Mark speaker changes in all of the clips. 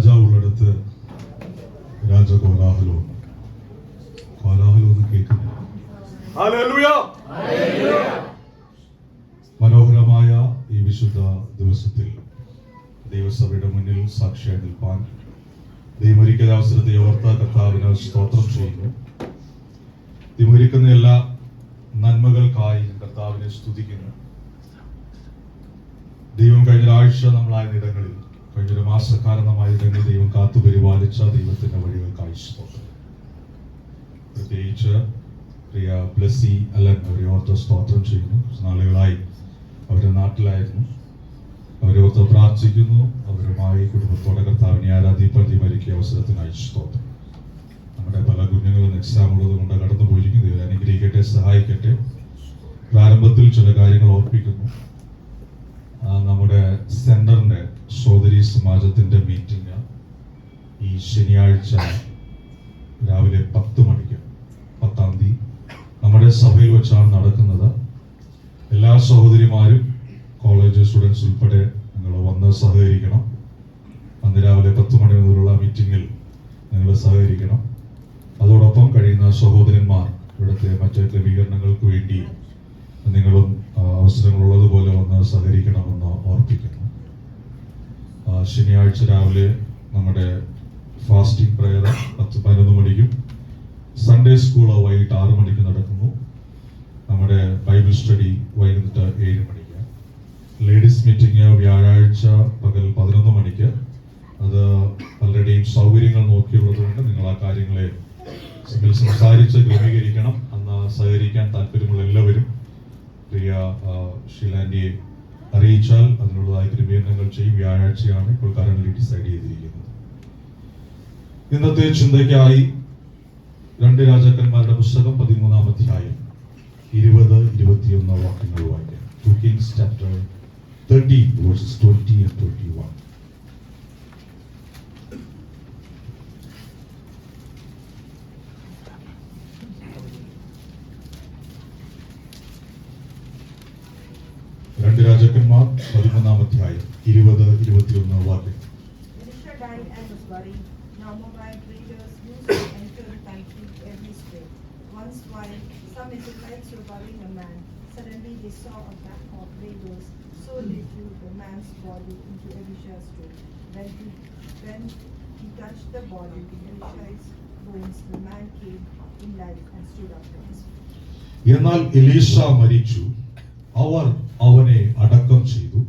Speaker 1: രാജാവുള്ളിടത്ത് രാജകോലാഹലവും കോലാഹലമൊന്നും കേൾക്കുന്നില്ല. മനോഹരമായ ഈ വിശുദ്ധ ദിവസത്തിൽ ദൈവസഭയുടെ മുന്നിൽ സാക്ഷിയായി നിൽപ്പാൻ ദൈവമൊരുക്കിയ അവസരത്തെ ഓർത്ത കർത്താവിന് സ്തോത്രം ചെയ്യുന്നു. ദൈവമൊരുക്കുന്ന എല്ലാ നന്മകൾക്കായി കർത്താവിനെ സ്തുതിക്കുന്നു. ദൈവം കഴിഞ്ഞ ആഴ്ച നമ്മളായ ഇടങ്ങളിൽ, കഴിഞ്ഞൊരു മാസക്കാലം നമ്മളായ ഇടങ്ങളിൽ ദൈവം കാത്തു പരിപാലിച്ച ദൈവത്തിന്റെ വഴികൾക്കായി സ്തോത്രം. പ്രത്യേകിച്ച് പ്രിയ ബ്ലെസ്സി അലൻ അവരെ ഓർത്ത് സ്തോത്രം ചെയ്യുന്നു. നാളുകളായി അവരുടെ നാട്ടിലായിരുന്നു. അവരെ ഓർത്ത് പ്രാർത്ഥിക്കുന്നു. അവരുമായി കുടുംബത്തോടെ കർത്താവിനെ ആരാധിപ്പാൻ ദൈവമൊരുക്കിയ അവസരത്തിനായി സ്തോത്രം. നമ്മുടെ പല കുഞ്ഞുങ്ങളും എക്സാം ഉള്ളത് കൊണ്ട് കടന്നു പോയിരിക്കും. ദൈവം അനുഗ്രഹിക്കട്ടെ, സഹായിക്കട്ടെ. പ്രാരംഭത്തിൽ ചില കാര്യങ്ങൾ ഓർപ്പിക്കുന്നു. നമ്മുടെ സെന്ററിന്റെ സോദരി സമാജത്തിന്റെ മീറ്റിംഗ് ഈ ശനിയാഴ്ച രാവിലെ 10 മണിക്ക് 10-ാം തീയതി നമ്മുടെ സഭയിൽ വെച്ചാണ് നടക്കുന്നത്. എല്ലാ സഹോദരിമാരും കോളേജ് സ്റ്റുഡൻസ് ഉൾപ്പെടെ നിങ്ങൾ വന്ന് സഹകരിക്കണം. അന്ന് രാവിലെ 10 മണി മുതലുള്ള മീറ്റിംഗിൽ നിങ്ങൾ സഹകരിക്കണം. അതോടൊപ്പം കഴിയുന്ന സഹോദരന്മാർ ഇവിടുത്തെ മറ്റ് ക്രമീകരണങ്ങൾക്ക് വേണ്ടി നിങ്ങളും അവസരങ്ങളുള്ളതുപോലെ വന്ന് സഹകരിക്കണമെന്ന് ഓർപ്പിക്കുന്നു. ശനിയാഴ്ച രാവിലെ നമ്മുടെ ഫാസ്റ്റിംഗ് പ്രയർ 10-11 മണിക്കും സൺഡേ സ്കൂൾ വൈകിട്ട് 6 മണിക്ക് നടക്കുന്നു. നമ്മുടെ ബൈബിൾ സ്റ്റഡി വൈകിട്ട് 7 മണിക്ക്. ലേഡീസ് മീറ്റിംഗ് വ്യാഴാഴ്ച പകൽ 11 മണിക്ക്. അത് പലരുടെയും സൗകര്യങ്ങൾ നോക്കിയുള്ളത് കൊണ്ട് നിങ്ങൾ ആ കാര്യങ്ങളെ സംസാരിച്ച് ക്രമീകരിക്കണം. അന്ന് സഹകരിക്കാൻ താല്പര്യമുള്ള എല്ലാവരും പ്രിയ ഷീലാൻഡിയെ അറിയിച്ചാൽ അതിനുള്ളതായ ക്രമീകരണങ്ങൾ ചെയ്യും. വ്യാഴാഴ്ചയാണ് ഇപ്പോൾ കറന്റ് ഡിസൈഡ് ചെയ്തിരിക്കുന്നത്. ഇന്നത്തെ ചിന്തയ്ക്കായി 2 രാജാക്കന്മാരുടെ പുസ്തകം 13-ാം അധ്യായം 20-21 വാക്യങ്ങൾ വായിക്കാം. 2 Kings chapter 13 verses 20 and 21. രാജാക്കന്മാർ 13-ാം അധ്യായം 20-21 വാക്യം.
Speaker 2: Elisha died and was buried. Now Moabite raiders used to enter the country every spring. Once while some Israelites were burying a man, suddenly they saw a pack of raiders. So they threw the man's body into Elisha's tomb. When he touched the body in Elisha's bones, the man came in life and stood up on his feet.
Speaker 1: എന്നാൽ എലീശ മരിച്ചു. അവർ അവനെ അടക്കം ചെയ്തു.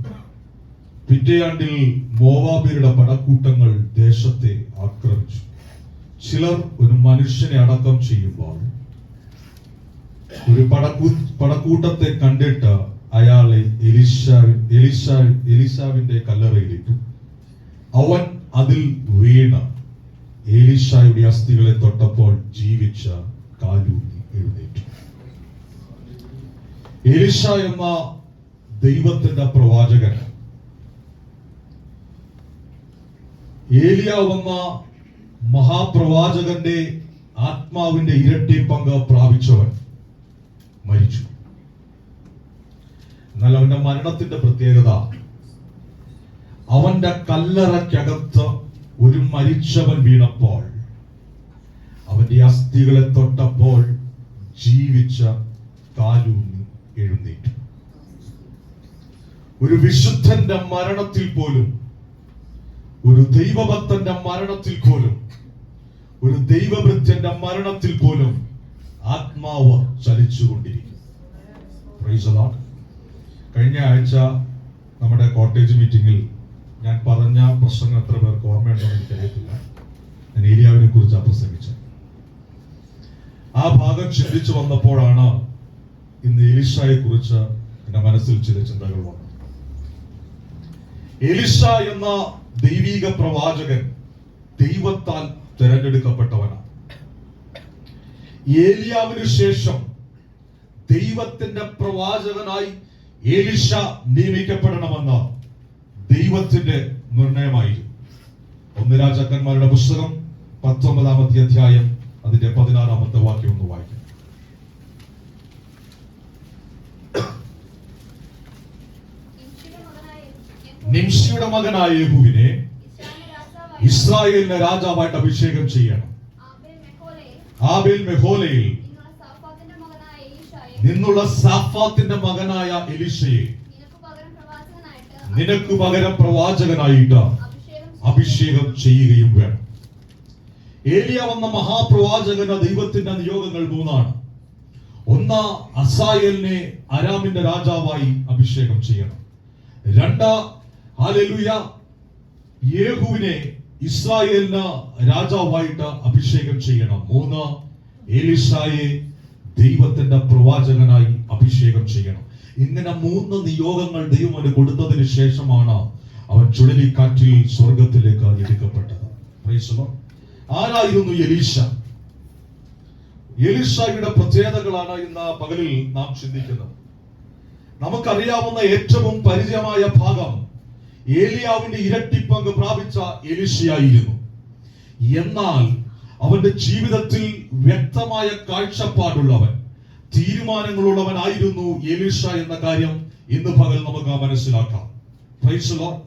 Speaker 1: പിറ്റേയാണ്ടിൽ മോവാബിയരുടെ പടക്കൂട്ടങ്ങൾ ദേശത്തെ ആക്രമിച്ചു. ചിലർ ഒരു മനുഷ്യനെ അടക്കം ചെയ്യുമ്പോൾ ഒരു പടക്കൂട്ടത്തെ കണ്ടിട്ട് അയാളെ എലീശാവിന്റെ കല്ലറയിലിട്ടു. അവൻ അതിൽ വീണ് എലീശായുടെ അസ്ഥികളെ തൊട്ടപ്പോൾ ജീവിച്ച കാലൂന്നി എഴുന്നേറ്റു. എലീശ എന്ന ദൈവത്തിന്റെ പ്രവാചകൻ, ഏലിയാവ് എന്ന മഹാപ്രവാചകന്റെ ആത്മാവിന്റെ ഇരട്ടി പങ്ക് പ്രാപിച്ചവൻ മരിച്ചു. എന്നാൽ അവന്റെ മരണത്തിന്റെ പ്രത്യേകത, അവന്റെ കല്ലറയ്ക്കകത്ത് ഒരു മരിച്ചവൻ വീണപ്പോൾ അവന്റെ അസ്ഥികളെ തൊട്ടപ്പോൾ ജീവിച്ച കാലൂന്നി എഴുന്നേറ്റു. ഒരു വിശുദ്ധന്റെ മരണത്തിൽ പോലും, ഒരു ദൈവഭക്തന്റെ മരണത്തിൽ പോലും, ഒരു ദൈവഭൃത്യന്റെ മരണത്തിൽ പോലും ആത്മാവ് ചലിച്ചുകൊണ്ടിരിക്കും. Price the Lord. കഴിഞ്ഞ ആഴ്ച നമ്മുടെ കോട്ടേജ് മീറ്റിംഗിൽ ഞാൻ പറഞ്ഞ പ്രസംഗം എത്ര പേർക്ക് ഓർമ്മയുണ്ടെന്ന് എനിക്കറിയത്തില്ല. ഞാൻ ഏലിയാവിനെ കുറിച്ചാണ് പ്രസംഗിച്ചത്. ആ ഭാഗം ചിന്തിച്ചു വന്നപ്പോഴാണ് ഇന്ന് എലീശയെ കുറിച്ച് എന്റെ മനസ്സിൽ ചില ചിന്തകൾ വന്നു. എലീശ എന്ന ദൈവിക പ്രവാചകൻ ദൈവത്താൽ തിരഞ്ഞെടുക്കപ്പെട്ടവനാണ്. ഏലിയാവിന് ശേഷം ദൈവത്തിന്റെ പ്രവാചകനായി എലീശ നിയമിക്കപ്പെടണമെന്ന് ദൈവത്തിന്റെ നിർണയമായിരുന്നു. 1 രാജാക്കന്മാരുടെ പുസ്തകം 19-ാമത്തെ അധ്യായം അതിന്റെ 16-ാമത്തെ വാക്യം ഒന്ന് വായിക്കും. നിംഷിയുടെ മകനായ യേഹൂവിനെ ഇസ്രായേലിനെ രാജാവായിട്ട് അഭിഷേകം ചെയ്യണം. ആബേൽ മെഹോലയിൽ നിന്നുള്ള സാഫാത്തിന്റെ മകനായ എലീശയെ നിനക്ക് പകരം പ്രവാചകനായിട്ട് അഭിഷേകം ചെയ്യുകയും വേണം. ഏലിയ വന്ന മഹാപ്രവാചകന്റെ ദൈവത്തിന്റെ നിയോഗങ്ങൾ 3 ഒന്ന്, അസായേലിനെ അരാമിന്റെ രാജാവായി അഭിഷേകം ചെയ്യണം. 2, ഹല്ലേലൂയ, യേഹൂവിനെ ഇസ്രായേലിന് രാജാവായിട്ട് അഭിഷേകം ചെയ്യണം. 3, എലീശായെ ദൈവത്തിന്റെ പ്രവാചകനായി അഭിഷേകം ചെയ്യണം. ഇങ്ങനെ 3 നിയോഗങ്ങൾ ദൈവം അവന് കൊടുത്തതിന് ശേഷമാണ് അവൻ ചുഴലിക്കാറ്റിൽ സ്വർഗത്തിലേക്ക് എടുക്കപ്പെട്ടത്. Price the Lord. ആരായിരുന്നു എലീശ? എലീശയുടെ പ്രത്യേകതകളാണ് ഇന്ന് പകലിൽ നാം ചിന്തിക്കുന്നത്. നമുക്കറിയാവുന്ന ഏറ്റവും പരിചയമായ ഭാഗം ഏലിയാവിന്റെ ഇരട്ടിപ്പങ്ക് പ്രാപിച്ച എലീശയായിരുന്നു. എന്നാൽ അവന്റെ ജീവിതത്തിൽ വ്യക്തമായ കാഴ്ചപ്പാടുള്ളവൻ, തീരുമാനങ്ങളുള്ളവനായിരുന്നു എലീശ എന്ന കാര്യം ഇന്ന് പകൽ നമുക്ക് മനസ്സിലാക്കാം. Price the Lord.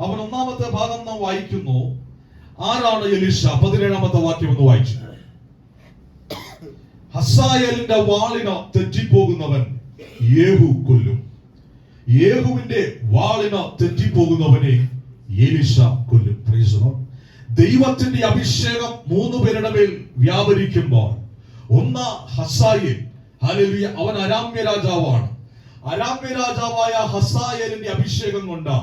Speaker 1: അവൻ 1-ാമത്തെ ഭാഗം നാം വായിക്കുന്നു. ആരാണ് എലീശ? 17-ാമത്തെ വാക്യം ഒന്ന് വായിച്ചു. ഹസായേലിന്റെ വാളിന് തെറ്റിപ്പോകുന്നവൻ യേഹൂ കൊല്ലും, യേഹൂവിന്റെ വാളിന് തെറ്റിപ്പോകുന്നവനെ എലീശ കൊല്ലും. Price the Lord. ദൈവത്തിന്റെ അഭിഷേകം 3 പേരുടെ മേൽ വ്യാപരിക്കുമ്പോൾ, ഒന്ന് ഹസായേൽ, ഹല്ലേലൂയ, അവൻ അരാമ്യ രാജാവാണ്. അരാമ്യ രാജാവായ ഹസായേലിന്റെ അഭിഷേകം കൊണ്ട്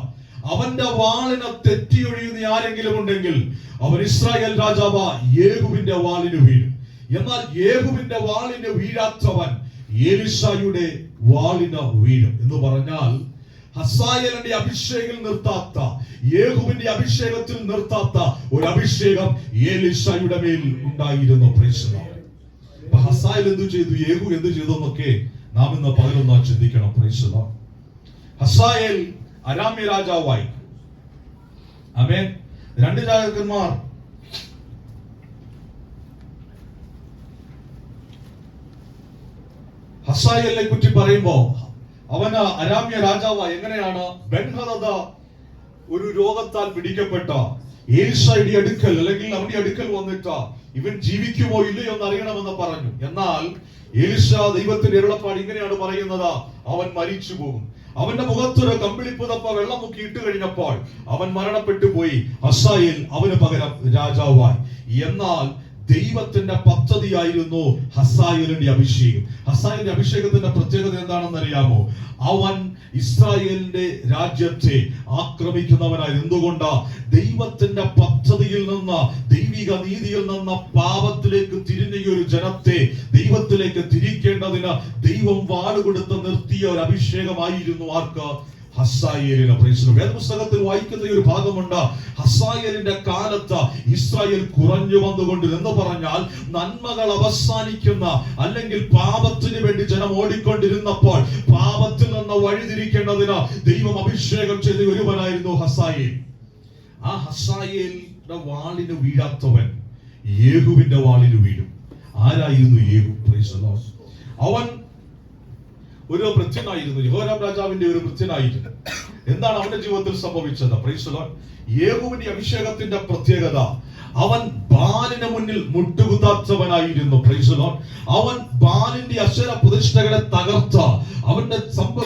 Speaker 1: അവന്റെ വാളിന് തെറ്റിയൊഴിയുന്ന ആരെങ്കിലും ഉണ്ടെങ്കിൽ അവൻ ഇസ്രായേൽ രാജാവ യേഹൂവിന്റെ വാളിന് വീഴും. എന്നാൽ യേഹൂവിന്റെ വാളിന് വീഴാത്തവൻ എലീശയുടെ വാളിന് വീഴും. എന്ന് പറഞ്ഞാൽ ഹസായേലിന്റെ അഭിഷേകം നിർത്താത്ത, യേഹൂവിന്റെ അഭിഷേകത്തിൽ നിർത്താത്ത ഒരു അഭിഷേകം എലീശയുടെ മേൽ ഉണ്ടായിരുന്നു. Price the Lord. അപ്പൊ ഹസായേൽ എന്തു ചെയ്തു, യേഹൂ എന്തു ചെയ്തു എന്നൊക്കെ നാം ഇന്ന് പകലൊന്ന് ചിന്തിക്കണം. Price the Lord. ഹസായേൽ അരാമ്യ രാജാവായി. ആമേൻ. 2 രാജാക്കന്മാർ ഹസായേലിനെ കുറിച്ച് പറയുമ്പോ അവന് അരാമ്യ രാജാവായി. എങ്ങനെയാണ്? ബെൻഹദദ ഒരു രോഗത്താൽ പിടിക്കപ്പെട്ട എലീശയുടെ അടുക്കൽ, അല്ലെങ്കിൽ അവന്റെ അടുക്കൽ വന്നിട്ട് ഇവൻ ജീവിക്കുമോ ഇല്ലയോ എന്ന് അറിയണമെന്ന് പറഞ്ഞു. എന്നാൽ എലീശ ദൈവത്തിന്റെ അരുളപ്പാട് ഇങ്ങനെയാണ് പറയുന്നത്, അവൻ മരിച്ചു പോകും. അവന്റെ മുഖത്തൊരു കമ്പിളിപ്പുതപ്പ വെള്ളം മുക്കി ഇട്ട് കഴിഞ്ഞപ്പോൾ അവൻ മരണപ്പെട്ടു പോയി. ഹസായേൽ അവന് പകരം രാജാവായി. എന്നാൽ ദൈവത്തിന്റെ പദ്ധതിയായിരുന്നു ഹസായേലിന്റെ അഭിഷേകം. ഹസായേലിന്റെ അഭിഷേകത്തിന്റെ പ്രത്യേകത എന്താണെന്ന് അറിയാമോ? അവൻ ഇസ്രായേലിന്റെ രാജ്യത്തെ ആക്രമിക്കുന്നവനായി. എന്തുകൊണ്ടാ? ദൈവത്തിന്റെ പദ്ധതിയിൽ നിന്ന്, ദൈവിക നീതിയിൽ നിന്ന് പാപത്തിലേക്ക് തിരിഞ്ഞ ഒരു ജനത്തെ ദൈവത്തിലേക്ക് തിരിക്കേണ്ടതിന് ദൈവം വാളുകൊടുത്ത് നിർത്തിയ ഒരു അഭിഷേകമായിരുന്നു ആർക്ക്? ഹസായേലിന്. വേദപുസ്തകത്തിൽ വായിക്കുന്ന ഒരു ഭാഗമുണ്ട്. ഹസായേലിന്റെ കാലത്ത് ഇസ്രായേൽ കുറഞ്ഞു വന്നുകൊണ്ടിരുന്നു. എന്ന് പറഞ്ഞാൽ നന്മകൾ അവസാനിക്കുന്ന, അല്ലെങ്കിൽ പാപത്തിന് വേണ്ടി ജനം ഓടിക്കൊണ്ടിരുന്നപ്പോൾ പാപത്തിൽ നിന്ന് വഴിതിരിക്കേണ്ടതിന് ദൈവം അഭിഷേകം ചെയ്ത ഒരുവനായിരുന്നു ഹസായേൽ. ആ ഹസായേലിന്റെ വാളിന് വീഴാത്തവൻ യേഹൂവിന്റെ വാളിന് വീഴും. ആരായിരുന്നു യേഹൂ? Praise the Lord. അവൻ ഒരു ഭൃത്യനായിരുന്നു, യഹോരാം രാജാവിന്റെ ഒരു ഭൃത്യനായിരുന്നു. എന്താണ് അവന്റെ ജീവിതത്തിൽ സംഭവിച്ചത്? Price the Lord. യേഹൂവിന്റെ അഭിഷേകത്തിന്റെ പ്രത്യേകത, അവൻ ബാലിന് മുന്നിൽ മുട്ടുകുത്താത്തവനായിരുന്നു. Price the Lord. അവൻ ബാലിന്റെ അക്ഷര പ്രതിഷ്ഠകളെ തകർത്ത, അവന്റെ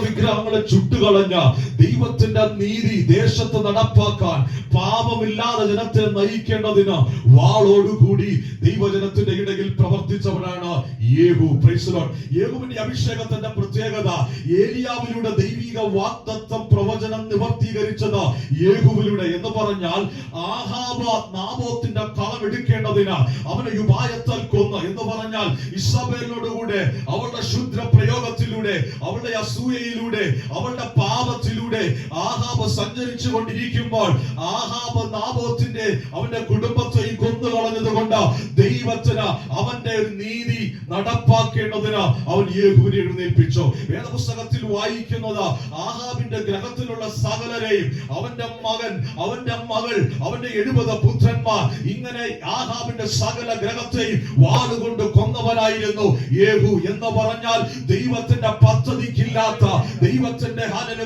Speaker 1: വിഗ്രഹങ്ങളെ ചുട്ടുകളഞ്ഞ, ദൈവത്തിന്റെ നീതി ദേശത്ത് നടപ്പാക്കാൻ, പാപമില്ലാതെ ജനത്തെ നയിക്കേണ്ടതിന് വാളോടുകൂടി ദൈവജനത്തിന്റെ ഇടയിൽ പ്രവർത്തിച്ചവനാണ് യേഹൂ. Praise the Lord. യേഹൂവിന്റെ അഭിഷേകത്തിന്റെ പ്രത്യേകത, ഏലിയാവിലൂടെ ദൈവിക വാഗ്ദത്തം പ്രവചനം നിവർത്തീകരിച്ചത് യേഹൂവിലൂടെ. എന്ന് പറഞ്ഞാൽ ആഹാബ് നാബോത്തിന്റെ കളം എടുക്കേണ്ടതിന് അവനെ ഉപായത്താൽ കൊന്ന്. എന്ന് പറഞ്ഞാൽ ഇസബേലിനോടുകൂടെ അവളുടെ ക്ഷുദ്ര പ്രയോഗത്തിലൂടെ, അവളുടെ അസൂയയിലൂടെ, അവളുടെ പാപത്തിലൂടെ ആഹാബ് സഞ്ചരിച്ചു കൊണ്ടിരിക്കുമ്പോൾ ആഹാബ് നാബോത്തിന്റെ അവന്റെ കുടുംബത്തെയും കൊന്നുകളഞ്ഞത് കൊണ്ട് ദൈവത്തിന് അവന്റെ നീതി നടപ്പാക്കേണ്ടതിന് അവൻ യേഹൂവിനെ എഴുന്നേൽപ്പിച്ചു. വേദപുസ്തകത്തിൽ വായിക്കുന്നത്, ആഹാബിന്റെ ഗ്രഹത്തിലുള്ള സകലരെയും, അവന്റെ മകൻ, അവന്റെ മകൾ, അവന്റെ 70 പുത്രന്മാർ, ഇങ്ങനെ ആഹാബിന്റെ സകല ഗ്രഹത്തെയും വാളുകൊണ്ട് കൊന്നവനായിരുന്നു യേഹൂ. എന്ന് പറഞ്ഞാൽ ദൈവത്തിന്റെ പദ്ധതിക്കില്ലാത്ത, ദൈവത്തിന്റെ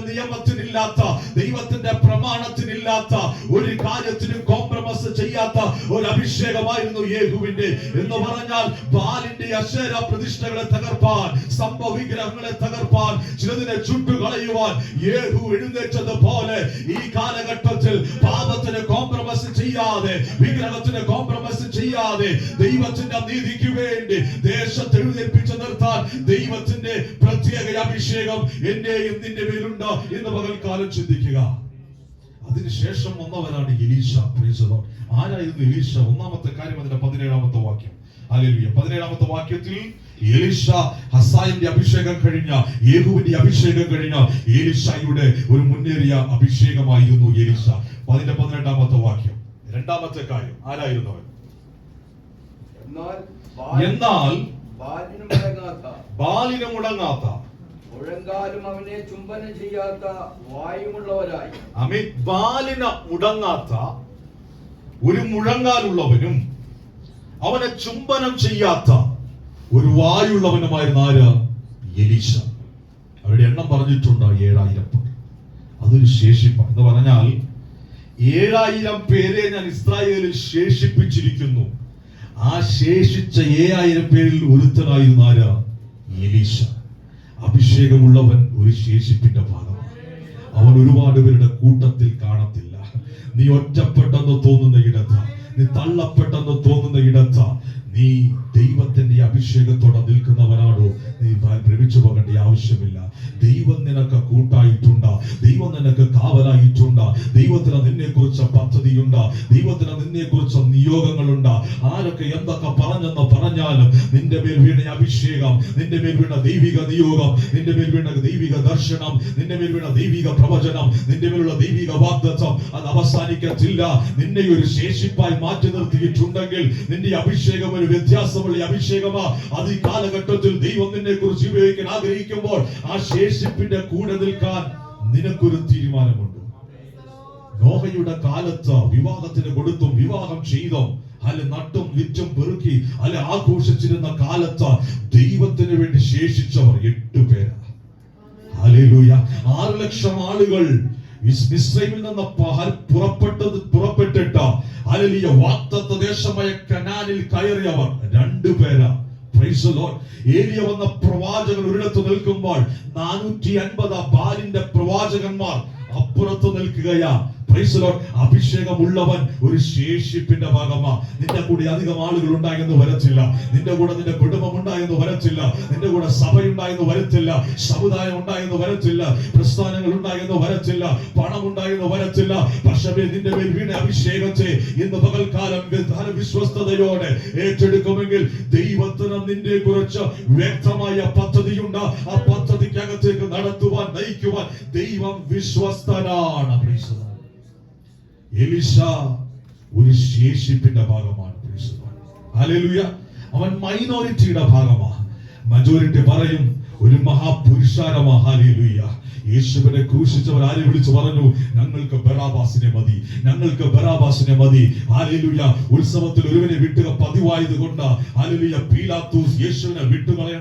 Speaker 1: നിയമത്തിനില്ലാത്ത, ദൈവത്തിന്റെ പ്രമാണത്തിനില്ലാത്ത ഒരു കാര്യത്തിനും കോംപ്രമൈസ് ചെയ്യാത്ത ഒരു അഭിഷേകമായിരുന്നു യേഹൂവിന്റെ. എന്ന് പറഞ്ഞാൽ ബാലിന്റെ അശേര പ്രതിഷ്ഠകളെ തകർപ്പാൻ, സ്തംഭ വിഗ്രഹങ്ങളെ തകർപ്പാൻ, ചിലതിനെ ചുട്ടുകളയുവാൻ യേഹൂ എഴുന്നേറ്റതുപോലെ ഈ കാലഘട്ടത്തിൽ പാപത്തിന് കോംപ്രമൈസ് ചെയ്യാതെ, വിഗ്രഹത്തിന് കോംപ്രമൈസ് ചെയ്യാതെ, ദൈവത്തിന്റെ നീതിക്ക് വേണ്ടി ദേശത്തെ എഴുന്നേൽപ്പിച്ചു നിർത്താൻ ദൈവത്തിന്റെ പ്രത്യേക അഭിഷേകം എന്റെയും നിന്റെ മേലുണ്ട് എന്ന് പകൽക്കാലം ചിന്തിക്കുക. അതിനുശേഷം വന്നവരാണ് എലീശ. ആരായിരുന്നു എലീശ? ഒന്നാമത്തെ കാര്യം അതിന്റെ 17-ാമത്തെ വാക്യം. ഹല്ലേലൂയ. 17-ാമത്തെ വാക്യത്തിൽ എലീശ ഹസായിന്റെ അഭിഷേകം കഴിഞ്ഞ, യേഹൂവിന്റെ അഭിഷേകം കഴിഞ്ഞ എലീശയുടെ ഒരു മുന്നേറിയ അഭിഷേകമായിരുന്നു എലീശ. അതിന്റെ 18-ാമത്തെ വാക്യം. രണ്ടാമത്തെ കാര്യം, ആരായിരുന്നു അവൻ? എന്നാൽ ബാലിന് മുടങ്ങാത്ത,
Speaker 3: മുഴങ്കാലും അവനെ ചുംബനം ചെയ്യാത്ത വായുമുള്ളവരായി.
Speaker 1: ആമേൻ. ബാലിന് മുടങ്ങാത്ത, ഒരു മുഴങ്കാലുള്ളവനും അവനെ ചുംബനം ചെയ്യാത്ത ഒരു വായുള്ളവനുമായിരുന്ന ആര്? എലീശ. അവരുടെ എണ്ണം പറഞ്ഞിട്ടുണ്ട് 7000 പേർ. അതൊരു ശേഷിപ്പാണ്. എന്ന് പറഞ്ഞാൽ 7000 പേരെ ഞാൻ ഇസ്രായേലിൽ ശേഷിപ്പിച്ചിരിക്കുന്നു. ആ ശേഷിച്ച 7000 പേരിൽ ഒരുത്തനായിരുന്നു ആര്? എലീശ. അഭിഷേകമുള്ളവൻ ഒരു ശേഷിപ്പിന്റെ ഭാഗമാണ്. അവൻ ഒരുപാട് പേരുടെ കൂട്ടത്തിൽ കാണത്തില്ല. നീ ഒറ്റപ്പെട്ടെന്ന് തോന്നുന്ന ഇടത്ത്, നീ തള്ളപ്പെട്ടെന്ന് തോന്നുന്ന ഇടത്ത് നീ ദൈവത്തിന്റെ അഭിഷേകത്തോടെ നിൽക്കുന്നവനാണോ? നീ ഭ്രമിച്ചു പോകേണ്ട ആവശ്യമില്ല. ദൈവം നിനക്ക് കൂട്ടായിട്ടുണ്ട്, ദൈവം നിനക്ക് കാവലായിട്ടുണ്ട്, ദൈവത്തിന് നിന്നെ കുറിച്ച് പദ്ധതിയുണ്ട്, ദൈവത്തിന് നിന്നെ കുറിച്ച് നിയോഗങ്ങളുണ്ട്. ആരൊക്കെ എന്തൊക്കെ പറഞ്ഞെന്ന് പറഞ്ഞാലും നിന്റെ മേൽ വീണ അഭിഷേകം, നിന്റെ മേൽ വീണ ദൈവിക നിയോഗം, നിന്റെ മേൽ വീണ ദൈവിക ദർശനം, നിന്റെ മേൽ വീണ ദൈവിക പ്രവചനം, നിന്റെ മേലുള്ള ദൈവിക വാഗ്ദത്തം അത് അവസാനിക്കത്തില്ല. നിന്നെ ഒരു ശേഷിപ്പായി മാറ്റി നിർത്തിയിട്ടുണ്ടെങ്കിൽ നിന്റെ അഭിഷേകം ഒരു വ്യത്യാസമുള്ള അഭിഷേകമാ. അത് ഈ കാലഘട്ടത്തിൽ ദൈവം നിന്നെ കുറിച്ച് ഉപയോഗിക്കാൻ ആഗ്രഹിക്കുമ്പോൾ ആ ശേഷിപ്പിന്റെ കൂടെ നിൽക്കാൻ നിനക്കൊരു തീരുമാനമുണ്ട്. നോഹയുടെ കാലത്ത് വിവാഹത്തിന് കൊടുത്തും വിവാഹം ചെയ്തും അല്ലെ നട്ടും വിറ്റും പെറുക്കി അല്ലെ ആഘോഷിച്ചിരുന്ന കാലത്ത് ദൈവത്തിന് വേണ്ടി ശേഷിച്ചവർ 8 പേരാ. ഹല്ലേലൂയ. 6 ലക്ഷം ആളുകൾ മിസ്രൈമിൽ നിന്ന് പുറപ്പെട്ടിട്ട് ഹല്ലേലൂയ വാഗ്ദത്ത ദേശമായ കനാനിൽ കയറിയവർ 2 പേരാ. Price the Lord. ഏലിയ വന്ന പ്രവാചകൻ ഒരിടത്ത് നിൽക്കുമ്പോൾ 450 ബാലിന്റെ പ്രവാചകന്മാർ അപ്പുറത്ത് നിൽക്കുകയാ. Praise the Lord. അഭിഷേകമുള്ളവൻ ഒരു ശേഷിപ്പിന്റെ ഭാഗമാ. നിന്റെ കൂടെ അധികം ആളുകൾ ഉണ്ടായെന്ന് വരത്തില്ല, നിന്റെ കൂടെ നിന്റെ കുടുംബം ഉണ്ടായെന്ന് വരത്തില്ല, നിന്റെ കൂടെ സഭയുണ്ടായെന്ന് വരത്തില്ല, സമുദായം ഉണ്ടായെന്ന് വരത്തില്ല, പ്രസ്ഥാനങ്ങൾ ഉണ്ടായെന്ന് വരത്തില്ല, പണം ഉണ്ടായെന്ന് വരത്തില്ല. പക്ഷേ നിന്റെ മേൽ വീണ അഭിഷേകത്തെ ഇന്ന് പകൽക്കാലം വിശ്വസ്തയോടെ ഏറ്റെടുക്കുമെങ്കിൽ ദൈവത്തിന് നിന്നെ കുറിച്ച് വ്യക്തമായ പദ്ധതിയുണ്ട്. ആ പദ്ധതിക്കകത്തേക്ക് നടത്തുവാൻ, നയിക്കുവാൻ ദൈവം വിശ്വസ്തനാണ്. Price the Lord. എലീശ ഒരു ശേഷിപ്പിന്റെ ഭാഗമാണ്. ഹല്ലേലൂയ. അവൻ മൈനോറിറ്റിയുടെ ഭാഗമാണ്. മജോറിറ്റി പറയും ഒരു മഹാപുരുഷാരമാ. ഹല്ലേലൂയ. യേശുവിനെ ക്രൂശിച്ചവർ ആരെ വിളിച്ചു പറഞ്ഞു? ഞങ്ങൾക്ക് ബറാബാസിനെ മതി, ഞങ്ങൾക്ക് ബറാബാസിനെ മതി. ഹല്ലേലൂയ. ഉത്സവത്തിൽ ഒരുവനെ വിട്ടുക പതിവായത് കൊണ്ട് ഹല്ലേലൂയ പീലാത്തോസ് യേശുവിനെ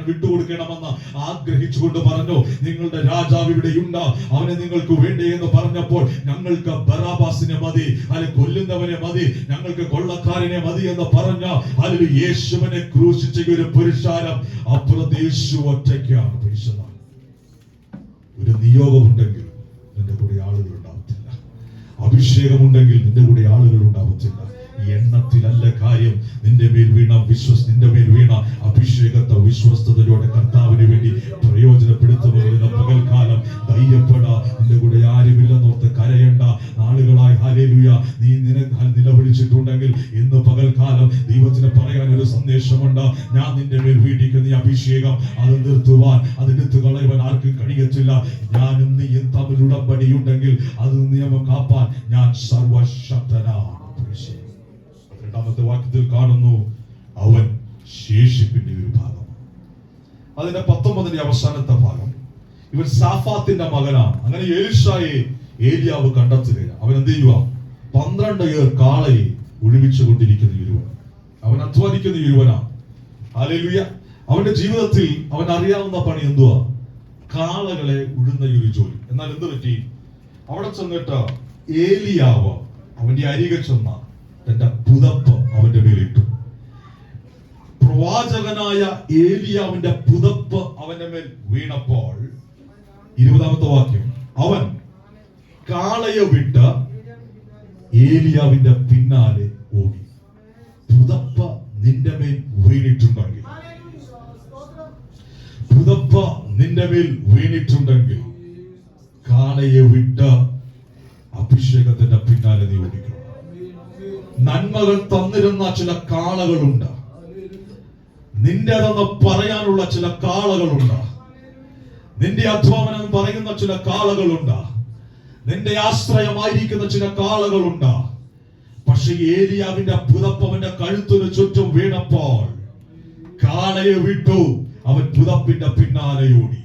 Speaker 1: വിട്ടുകൊടുക്കണമെന്ന് ആഗ്രഹിച്ചുകൊണ്ട് പറഞ്ഞു, നിങ്ങളുടെ രാജാവ് ഇവിടെയുണ്ട്, അവനെ നിങ്ങൾക്ക് വേണ്ടേ എന്ന് പറഞ്ഞപ്പോൾ ഞങ്ങൾക്ക് ബറാബാസിനെ മതി, അല്ലെ കൊല്ലുന്നവനെ മതി, ഞങ്ങൾക്ക് കൊള്ളക്കാരനെ മതി എന്ന് പറഞ്ഞ ഹല്ലേലൂയ യേശുവിനെ ക്രൂശിച്ച ഒരു പുരുഷാരം. അപ്പുറത്ത് യേശു ഒറ്റയ്ക്കാണ്. ഒരു നിയോഗമുണ്ടെങ്കിൽ നിന്റെ കൂടെ ആളുകൾ ഉണ്ടാവത്തില്ല, അഭിഷേകമുണ്ടെങ്കിൽ നിന്റെ കൂടെ ആളുകൾ ഉണ്ടാവത്തില്ല. എണ്ണത്തിലല്ല കാര്യം. നിന്റെ മേൽ വീണ അഭിഷേകത്തെ വിശ്വസ്തയോടെ കർത്താവിന് വേണ്ടി പ്രയോജനപ്പെടുത്തുമെന്ന് പകൽക്കാലം ധൈര്യപ്പെടാ. നിന്റെ കൂടെ ആരുമില്ലെന്നോർത്ത് കരയണ്ട. നാളുകളായി ഹല്ലേലൂയ നീ നിലവിളിച്ചിട്ടുണ്ടെങ്കിൽ ഇന്ന് പകൽക്കാലം ദൈവത്തിന് പറയാൻ ഒരു സന്ദേശമുണ്ട്. ഞാൻ നിന്റെ മേൽ വീണിക്കുന്ന ഈ അഭിഷേകം അത് നിർത്തുവാൻ, അത് എടുത്തു കളയുവാൻ ആർക്കും കഴിയത്തില്ല. ഞാനും നീയും തമ്മിൽ ഉടമ്പടിയുണ്ടെങ്കിൽ അത് നിയമം കാപ്പാൻ ഞാൻ സർവശക്തനാണ്. രണ്ടാമത്തെ വാക്യത്തിൽ കാണുന്നു അവൻ ശേഷിപ്പിന്റെ ഒരു ഭാഗം. അതിന്റെ 19ന്റെ അവസാനത്തെ ഭാഗം, ഇവൻ സാഫാത്തിന്റെ മകനാണ്. അങ്ങനെ എലീശയെ ഏലിയാവ് കണ്ടെത്തുകയാണ്. അവൻ എന്ത് ചെയ്യുക? 12 കാളയെ ഒഴിവിച്ചു കൊണ്ടിരിക്കുന്ന ഒരുവൻ, അവൻ അധ്വാനിക്കുന്ന ഒരുവനാണ്. ഹല്ലേലൂയ. അവന്റെ ജീവിതത്തിൽ അവൻ അറിയാവുന്ന പണി എന്തുവാ? കാളകളെ ഉഴുന്ന ഒരു ജോലി. എന്നാൽ എന്ത് പറ്റി? അവിടെ ചെന്നിട്ട് ഏലിയാവ് അവന്റെ അരികെ ചെന്ന തന്റെ പുതപ്പ് അവന്റെ മേലിട്ടു. പ്രവാചകനായ ഏലിയാവിന്റെ പുതപ്പ് അവന്റെ മേൽ വീണപ്പോൾ 20-ാമത്തെ വാക്യം, അവൻ കാളയെ വിട്ട് ഏലിയാവിന്റെ പിന്നാലെ ഓടി. പുതപ്പ് നിന്റെ മേൽ വീണിട്ടുണ്ടെങ്കിൽ, പുതപ്പ് നിന്റെ മേൽ വീണിട്ടുണ്ടെങ്കിൽ കാളയെ വിട്ട് അഭിഷേകത്തിന്റെ പിന്നാലെ നീ ഓടിക്കണം. നന്മകൾ തന്നിരുന്ന ചില കാളകളുണ്ട്, നിന്റേതെന്ന് പറയാനുള്ള ചില കാളകളുണ്ട്, നിന്റെ അധ്വാനം പറയുന്ന ചില കാളകളുണ്ട്, നിന്റെ ആശ്രയമായിരിക്കുന്ന ചില കാളകളുണ്ട്. പക്ഷെ ഏലിയാവിന്റെ പുതപ്പ് അവന്റെ കഴുത്തിന് ചുറ്റും വീണപ്പോൾ കാളയെ വിട്ടു, അവൻ പുതപ്പിന്റെ പിന്നാലെ ഓടി,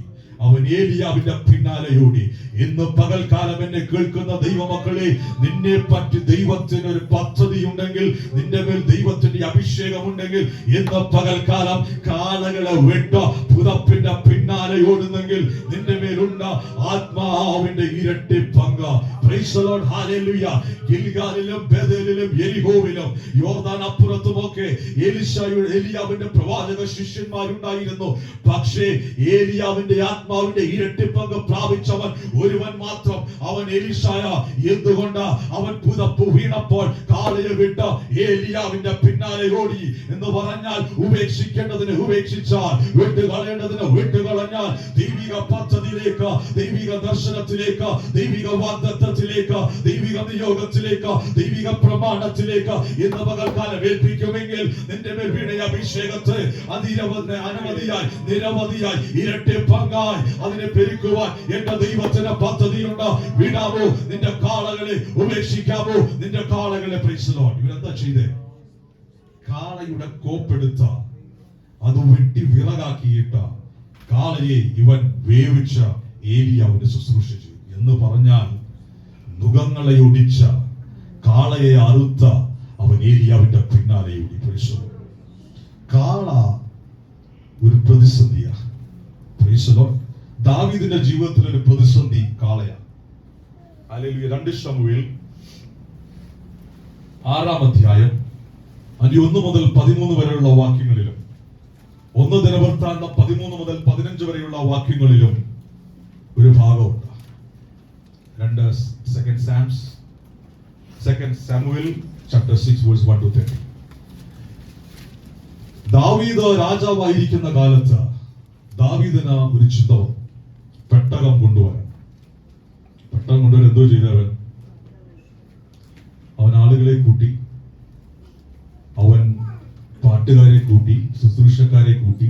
Speaker 1: അവൻ ഏലിയാവിന്റെ പിന്നാലെ ഓടി. ഇന്ന് പകൽക്കാലം എന്നെ കേൾക്കുന്ന ദൈവമക്കളെ, നിന്നെ പറ്റി ദൈവത്തിന് ഒരു പദ്ധതി ഉണ്ടെങ്കിൽ, നിന്റെ മേൽ ദൈവത്തിന്റെ അഭിഷേകം ഉണ്ടെങ്കിൽ, ഇന്ന് പകൽക്കാലം കാളകളെ വിട്ട പുതപ്പിന്റെ പിന്നാലെ ഓടുന്നെങ്കിൽ നിന്റെ മേലുണ്ട് ആത്മാവിന്റെ ഇരട്ടി പങ്ക്. Praise the Lord, hallelujah. ഗിൽഗാലിലും ബേഥേലിലും യെരിഹോവിലും യോർദാൻ അപ്പുറത്തുമൊക്കെ ഏലിയാവിന്റെ പ്രവാചക ശിഷ്യന്മാരുണ്ടായിരുന്നു. പക്ഷേ ഏലിയാവിന്റെ ആത്മാവിന്റെ ഇരട്ടി പങ്ക് പ്രാപിച്ചവൻ ഒരുവൻ മാത്രം, അവൻ എലീശായ. എന്തുകൊണ്ട്? അവൻ പുതപ്പ് വീണപ്പോൾ കാളയെ വിട്ട് ഏലിയാവിന്റെ പിന്നാലെ ഓടി. എന്ന് പറഞ്ഞാൽ ഉപേക്ഷിക്കേണ്ടതിന് ഉപേക്ഷിച്ചാൽ, വിട്ടുകളയേണ്ടതിന് വിട്ടുകളഞ്ഞാൽ, ദൈവിക പദ്ധതിയിലേക്ക്, ദൈവിക ദർശനത്തിലേക്ക്, ദൈവിക വാഗ്ദത്തത്തിലേക്ക്, ദൈവിക നിയോഗത്തിലേക്ക്, ദൈവിക പ്രമാണത്തിലേക്ക് ഇന്ന് പകൽക്കാലം ഏൽപ്പിക്കുമെങ്കിൽ നിന്റെ മേൽ വീണ അഭിഷേകത്തെ അനവധിയായി നിരവധിയായി ഇരട്ടി പങ്കായി അതിനെ പെരുക്കുവാൻ എന്റെ ദൈവത്തിന് പദ്ധതിയുണ്ട്. വിടാമോ നിന്റെ കാളകളെ? ഉപേക്ഷിക്കാമോ നിന്റെ കാളകളെ? Price the Lord. ഇവരെന്താ ചെയ്തേ? കാളയുടെ കോപ്പെടുത്ത അത് വെട്ടി വിറകാക്കിയിട്ട് കാളയെ ഇവൻ വേവിച്ച ഏലിയാവിന് ശുശ്രൂഷ ചെയ്തു. എന്ന് പറഞ്ഞാൽ നുകങ്ങളെ ഒടിച്ച കാളയെ അറുത്ത അവൻ ഏലിയാവിന്റെ പിന്നാലെ ഓടി. Price the Lord. കാള ഒരു പ്രതിസന്ധിയാണ്. Price the Lord. ദാവീദിന്റെ ജീവിതത്തിൽ ഒരു പ്രതിസന്ധി കാളയാണ്. ഹല്ലേലൂയ. 2 ശമൂവേൽ 6-ാം അധ്യായം 1 മുതൽ 13 വരെയുള്ള വാക്യങ്ങളിലും 1 ദിനവൃത്താന്തം 13 മുതൽ 15 വരെയുള്ള വാക്യങ്ങളിലും ഒരു ഭാഗമുണ്ട്. 2 സാമുവേൽ chapter 6 verse 1 to 30. ദാവീദ് രാജാവായിരിക്കുന്ന കാലത്ത് ദാവീദിന് ഒരു ചിന്ത വന്നു. പെട്ടകം കൊണ്ടുവരാൻ. പെട്ടകം കൊണ്ടുവരാൻ എന്തോ ചെയ്തവൻ? അവൻ ആളുകളെ കൂട്ടി, അവൻ പാട്ടുകാരെ കൂട്ടി, ശുശ്രൂഷക്കാരെ കൂട്ടി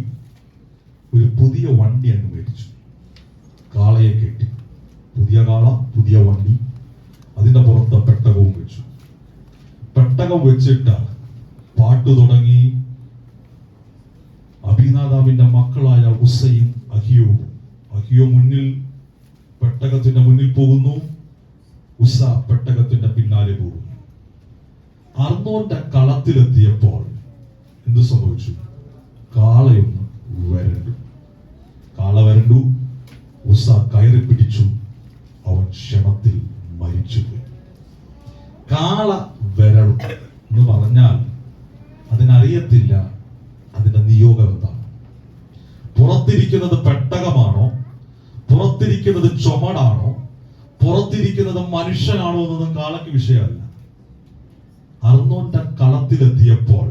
Speaker 1: ഒരു പുതിയ വണ്ടി അങ്ങ് മേടിച്ചു. കാളയെ കെട്ടി, പുതിയ കാള, പുതിയ വണ്ടി, അതിന്റെ പുറത്ത് പെട്ടകവും വെച്ചു. പെട്ടകം വെച്ചിട്ട് പാട്ടു തുടങ്ങി. അബീനാദാബിന്റെ മക്കളായ ഉസ്സയും അഹിയോവും. അഹിയോ മുന്നിൽ, പെട്ടകത്തിന്റെ മുന്നിൽ പോകുന്നു. ഉസ്സ പെട്ടകത്തിന്റെ പിന്നാലെ പോകുന്നു. അർന്നോന്റെ കളത്തിലെത്തിയപ്പോൾ എന്തു സംഭവിച്ചു? കാളയൊന്ന് വരണ്ടു. കാള വരണ്ടു. ഉസ്സ കയറി പിടിച്ചു. അവൻ ക്ഷണത്തിൽ മരിച്ചുപോയി. കാള വരളു എന്ന് പറഞ്ഞാൽ അതിനറിയത്തില്ല അതിന്റെ നിയോഗം എന്താണ്. പുറത്തിരിക്കുന്നത് പെട്ടകമാണോ, പുറത്തിരിക്കുന്നത് ചുമടാണോ, പുറത്തിരിക്കുന്നത് മനുഷ്യനാണോ എന്നൊന്നും കാളയ്ക്ക് വിഷയമല്ല. അർന്നോന്റെ കളത്തിലെത്തിയപ്പോൾ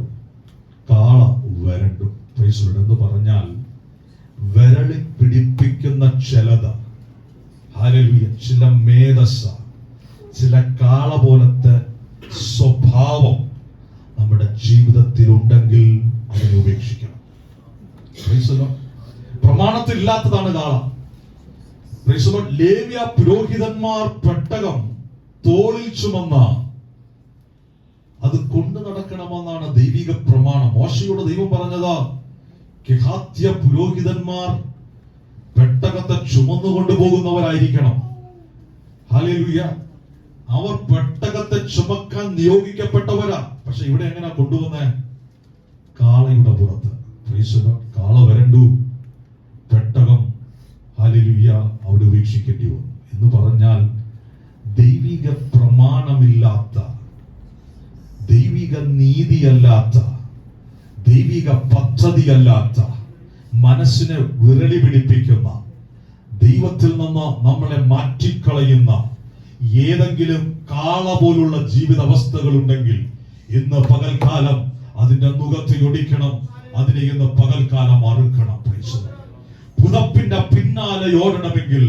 Speaker 1: കാള വരണ്ടു. എന്ന് പറഞ്ഞാൽ വിരളി പിടിപ്പിക്കുന്ന ചിലത്, ഹല്ലേലൂയ, ചില മേധസ്സ, ചില കാള പോലത്തെ സ്വഭാവം നമ്മുടെ ജീവിതത്തിൽ ഉണ്ടെങ്കിൽ അതിനെ ഉപേക്ഷിക്കണം. പ്രമാണത്തിൽ ഇല്ലാത്തതാണ് കാള. ലേവ്യ പുരോഹിതന്മാർ പെട്ടകം തോളിൽ ചുമന്ന അത് കൊണ്ടു നടക്കണമെന്നാണ് ദൈവിക പ്രമാണം. മോശയോട് ദൈവം പറഞ്ഞതാ, കെഹാത്യ പുരോഹിതന്മാർ പെട്ടകത്തെ ചുമന്നുകൊണ്ടു പോകുന്നവരായിരിക്കണം. ഹല്ലേലൂയ. അവർ പെട്ടകത്തെ ചുമക്കാൻ നിയോഗിക്കപ്പെട്ടവരാ. പക്ഷെ ഇവിടെ എങ്ങനെ കൊണ്ടുവന്നേ? കാളയുടെ പുറത്ത്. കാള വരണ്ടു, പെട്ടകം ഹല്ലേലൂയ അവിടെ ഉപേക്ഷിക്കേണ്ടി വന്നു. എന്ന് പറഞ്ഞാൽ ദൈവിക പ്രമാണമില്ലാത്ത, ദൈവിക നീതിയല്ലാത്ത, ദൈവിക പദ്ധതിയല്ലാത്ത, മനസ്സിനെ വിരളി പിടിപ്പിക്കുന്ന, ദൈവത്തിൽ നിന്ന് നമ്മളെ മാറ്റിക്കളയുന്ന ഏതെങ്കിലും കാള പോലുള്ള ജീവിതാവസ്ഥകൾ ഉണ്ടെങ്കിൽ ഇന്ന് പകൽക്കാലം അതിന്റെ നുകത്തി ഒടിക്കണം. അതിനെ ഇന്ന് പകൽക്കാലം അറുക്കണം. പുതപ്പിന്റെ പിന്നാലെ ഓടണമെങ്കിൽ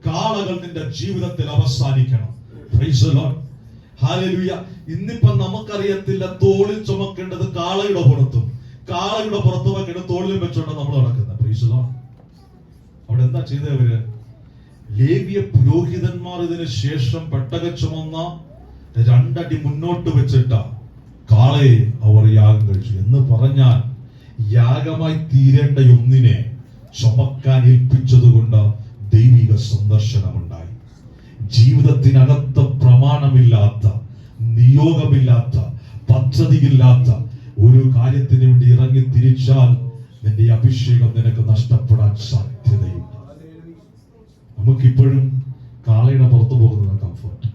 Speaker 1: കാളകൾ നിന്റെ ജീവിതത്തിൽ അവസാനിക്കണം. ഹല്ലേലൂയ. ഇന്നിപ്പോ നമുക്കറിയത്തില്ല, തോളിൽ ചുമക്കേണ്ടത് കാളയുടെ പുറത്തും കാളയുടെ പുറത്തും വെക്കേണ്ട തോളിലും വെച്ചോണ്ട് നമ്മൾ നടക്കുന്നത്. Praise Lord. അവിടെ എന്താ ചെയ്തവര്? ലേവ്യ പുരോഹിതന്മാർ ഇതിന് ശേഷം പെട്ടക ചുമന്ന 2 അടി മുന്നോട്ട് വെച്ചിട്ട കാളയെ അവർ യാഗം കഴിച്ചു. എന്ന് പറഞ്ഞാൽ യാഗമായി തീരേണ്ട ഒന്നിനെ ചുമക്കാൻ ഏൽപ്പിച്ചതുകൊണ്ട് ദൈവിക സന്ദർശനമുണ്ടായി. ജീവിതത്തിനകത്ത് പ്രമാണമില്ലാത്ത, നിയോഗമില്ലാത്ത, പദ്ധതിയില്ലാത്ത ഒരു കാര്യത്തിന് വേണ്ടി ഇറങ്ങി തിരിച്ചാൽ നിന്റെ അഭിഷേകം നിനക്ക് നഷ്ടപ്പെടാൻ സാധ്യതയുണ്ട്. നമുക്കിപ്പോഴും കാളയുടെ പുറത്തു പോകുന്നത് കംഫർട്ട്.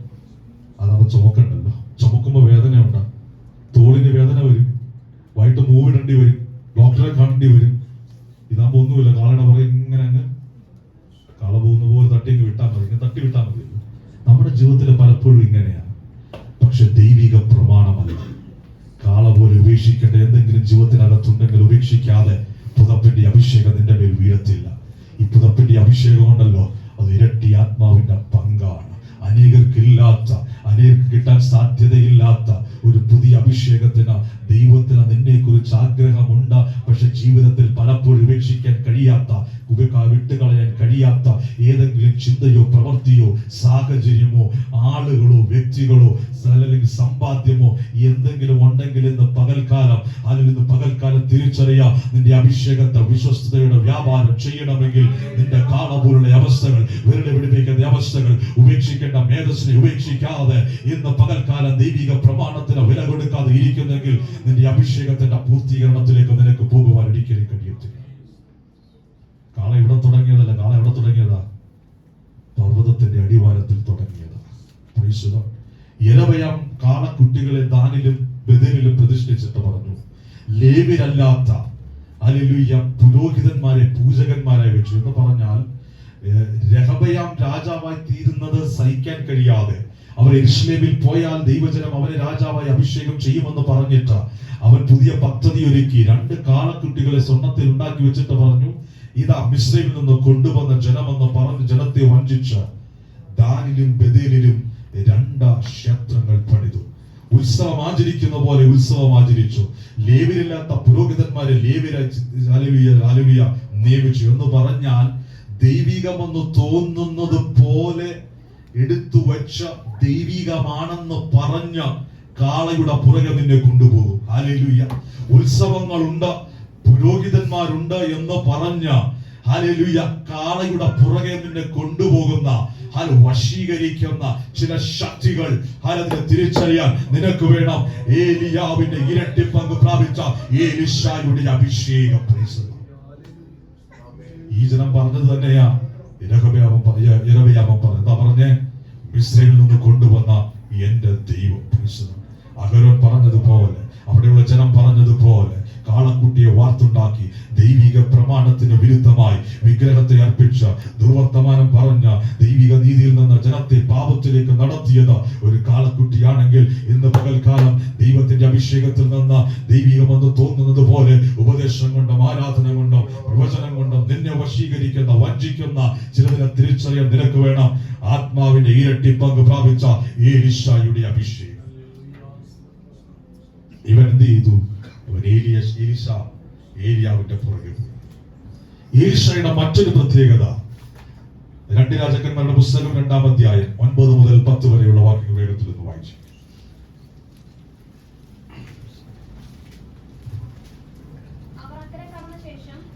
Speaker 1: അതവ ചുമക്കണ്ടല്ലോ. ചുമക്കുമ്പോ വേദനയുണ്ട്, തോളിന് വേദന വരും, വൈകിട്ട് മൂവിടേണ്ടി വരും, ഡോക്ടറെ കാണേണ്ടി വരും. ഇതാകുമ്പോ ഒന്നുമില്ല, കാളയുടെ പുറകെ ഇങ്ങനെ അങ്ങ് കാള പോകുന്ന പോലെ തട്ടി വിട്ടാൽ മതി, ഇങ്ങനെ തട്ടി വിട്ടാൽ മതി. നമ്മുടെ ജീവിതത്തിൽ പലപ്പോഴും ഇങ്ങനെയാണ്. പക്ഷെ ദൈവിക പ്രമാണമല്ല. കാള പോലെ ഉപേക്ഷിക്കേണ്ട എന്തെങ്കിലും ജീവിതത്തിനകത്തുണ്ടെങ്കിൽ ഉപേക്ഷിക്കാതെ പുതപ്പിന്റെ അഭിഷേകം നിന്റെ മേൽ വീഴത്തില്ല. ഈ പുതപ്പിന്റെ അഭിഷേകം ഉണ്ടല്ലോ, അത് ഇരട്ടി ആത്മാവിന്റെ പങ്കാണ്. അനേകർക്കില്ലാത്ത, അനേകർക്ക് കിട്ടാൻ സാധ്യതയില്ലാത്ത ഒരു പുതിയ അഭിഷേകത്തിന് ദൈവത്തിന് നിന്നെ കുറിച്ച് ആഗ്രഹമുണ്ട്. പക്ഷെ ജീവിതത്തിൽ പലപ്പോഴും ഉപേക്ഷിക്കാൻ കഴിയാത്ത, വിട്ടുകളയാൻ കഴിയാത്ത ഏതെങ്കിലും ചിന്തയോ പ്രവൃത്തിയോ സാഹചര്യമോ ആളുകളോ വ്യക്തികളോ അല്ലെങ്കിൽ സമ്പാദ്യമോ എന്തെങ്കിലും ഉണ്ടെങ്കിൽ ഇന്ന് പകൽക്കാലം തിരിച്ചറിയാം. നിന്റെ അഭിഷേകത്തെ വിശ്വസ്തയുടെ വ്യാപാരം ചെയ്യണമെങ്കിൽ നിന്റെ കാള പോലുള്ള അവസ്ഥകൾ, വിരളി പിടിപ്പിക്കുന്ന അവസ്ഥകൾ, ഉപേക്ഷിക്കേണ്ട മേധസ്സിനെ ഉപേക്ഷിക്കാതെ ഇന്ന് പകൽക്കാലം ദൈവിക പ്രമാണത്തിന് വില കൊടുക്കാതെ ഇരിക്കുന്നെങ്കിൽ നിന്റെ അഭിഷേകത്തിന്റെ പൂർത്തീകരണത്തിലേക്ക് നിനക്ക് പോകുവാൻ ഒരിക്കലും കഴിയത്തില്ല. കാള ഇവിടെ തുടങ്ങിയതല്ല. കാള എവിടെ തുടങ്ങിയതാ? പർവ്വതത്തിന്റെ അടിവാരത്തിൽ തുടങ്ങിയതാ. യെരബയാം കാളക്കുട്ടികളെ ദാനിലും ബേഥേലിലും പ്രതിഷ്ഠിച്ചിട്ട് പറഞ്ഞു, ലേവ്യരല്ലാത്ത ഹല്ലേലൂയ പുരോഹിതന്മാരെ പൂജകന്മാരായി വെച്ചു. എന്ന് പറഞ്ഞാൽ രെഹബയാം രാജാവായി തീരുന്നത് സഹിക്കാൻ കഴിയാതെ അവർ യെരൂശലേമിൽ പോയാൽ ദൈവജനം അവനെ രാജാവായി അഭിഷേകം ചെയ്യുമെന്ന് പറഞ്ഞിട്ട് അവൻ പുതിയ പദ്ധതി ഒരുക്കി. 2 കാളക്കുട്ടികളെ സ്വർണ്ണത്തിൽ ഉണ്ടാക്കി വെച്ചിട്ട് പറഞ്ഞു, ഇതാ മിസ്രൈമിൽ നിന്ന് കൊണ്ടുവന്ന ജനമെന്ന് പറഞ്ഞ് ജനത്തെ വഞ്ചിച്ച് ദാനിലും ബേഥേലിലും 2 ക്ഷേത്രങ്ങൾ പണിതു. ഉത്സവം ആചരിക്കുന്ന പോലെ ഉത്സവം ആചരിച്ചു. ലേവ്യരില്ലാത്ത പുരോഹിതന്മാരെ ലേവ്യരായ നിയമിച്ചു. എന്ന് പറഞ്ഞാൽ ദൈവികമെന്ന് തോന്നുന്നത് പോലെ എടുത്തു വെച്ച ദൈവികമാണെന്ന് പറഞ്ഞ കാളയുടെ പുറകെ നിന്നെ കൊണ്ടുപോകും. ഹല്ലേലൂയ. ഉത്സവങ്ങളുണ്ട്, പുരോഹിതന്മാരുണ്ട് എന്ന് പറഞ്ഞ ഹല്ലേലൂയ കാളയുടെ പുറകെ നിന്നെ കൊണ്ടുപോകുന്ന, വശീകരിക്കുന്ന ചില ശക്തികൾ അതിനെ തിരിച്ചറിയാൻ നിനക്ക് വേണം ഏലിയാവിന്റെ ഇരട്ടി പങ്ക് പ്രാപിച്ച എലീശായുടെ അഭിഷേകം. ഈ ജനം പറഞ്ഞത് തന്നെയാ യെരബയാം എന്താ പറഞ്ഞേ? മിസ്രൈമിൽ നിന്ന് കൊണ്ടുവന്ന എന്റെ ദൈവം. അഹരോൻ പറഞ്ഞതുപോലെ, അവിടെയുള്ള ജനം പറഞ്ഞതുപോലെ കാളക്കുട്ടിയെ വാർത്തുണ്ടാക്കി ദൈവിക പ്രമാണത്തിന് വിരുദ്ധമായി വിഗ്രഹത്തെ അർപ്പിച്ച, ദുർവർത്തമാനം പറഞ്ഞ, ദൈവിക നീതിയിൽ നിന്ന് ജനത്തെ പാപത്തിലേക്ക് നടത്തിയത് ഒരു കാളക്കുട്ടിയാണെങ്കിൽ ഇന്ന് പകൽക്കാലം ദൈവത്തിന്റെ അഭിഷേകത്തിൽ നിന്ന് ദൈവികമെന്ന് തോന്നുന്നത് പോലെ ഉപദേശം കൊണ്ടും ആരാധന കൊണ്ടും പ്രവചനം കൊണ്ടും നിന്നെ വശീകരിക്കുന്ന, വഞ്ചിക്കുന്ന ചിലതിനെ തിരിച്ചറിയാൻ നിനക്ക് വേണം ആത്മാവിന്റെ ഇരട്ടി പങ്ക് പ്രാപിച്ച എലീശായുടെ അഭിഷേകം. ഇവൻ എന്ത് ചെയ്തു? ഏലിയാവിന്റെ പുറകെ പോയി. എലീശയുടെ മറ്റൊരു പ്രത്യേകത, 2 രാജാക്കന്മാരുടെ പുസ്തകം 2-ാം അധ്യായം 9 മുതൽ 10 വരെയുള്ള വാക്യങ്ങൾ വേഗത്തിൽ ഒന്ന് വായിച്ചു.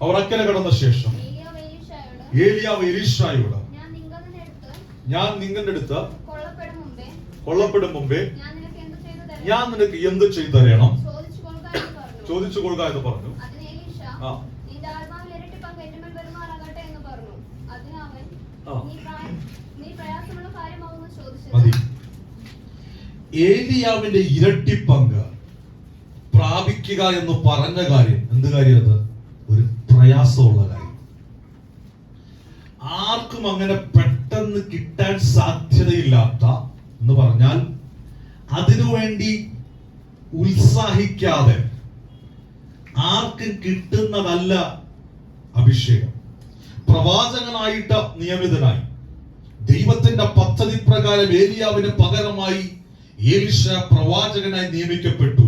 Speaker 1: അവർ അക്കരെ കടന്ന ശേഷം ഏലിയാവ് എലീശായോട്, ഞാൻ നിങ്ങളുടെ അടുത്ത് കൊള്ളപ്പെടും മുമ്പേ ഞാൻ നിനക്ക് എന്ത് ചെയ്തു തരണം? ചോദിച്ചു കൊള്ളുക എന്ന് പറഞ്ഞു. ഏലിയാവിന്റെ ഇരട്ടി പങ്ക് പ്രാപിക്കുക എന്ന് പറഞ്ഞ കാര്യം എന്ത് കാര്യം? അത് ഒരു പ്രയാസമുള്ള കാര്യം. ആർക്കും അങ്ങനെ പെട്ടെന്ന് കിട്ടാൻ സാധ്യതയില്ലാത്ത എന്ന് പറഞ്ഞാൽ അതിനുവേണ്ടി ഉത്സാഹിക്കാതെ ആർക്കും കിട്ടുന്നതല്ല അഭിഷേകം. പ്രവാചകനായിട്ട് നിയമിതനായി ദൈവത്തിന്റെ പദ്ധതി പ്രകാരം ഏലിയാവിന് പകരമായി എലീശ പ്രവാചകനായി നിയമിക്കപ്പെട്ടു.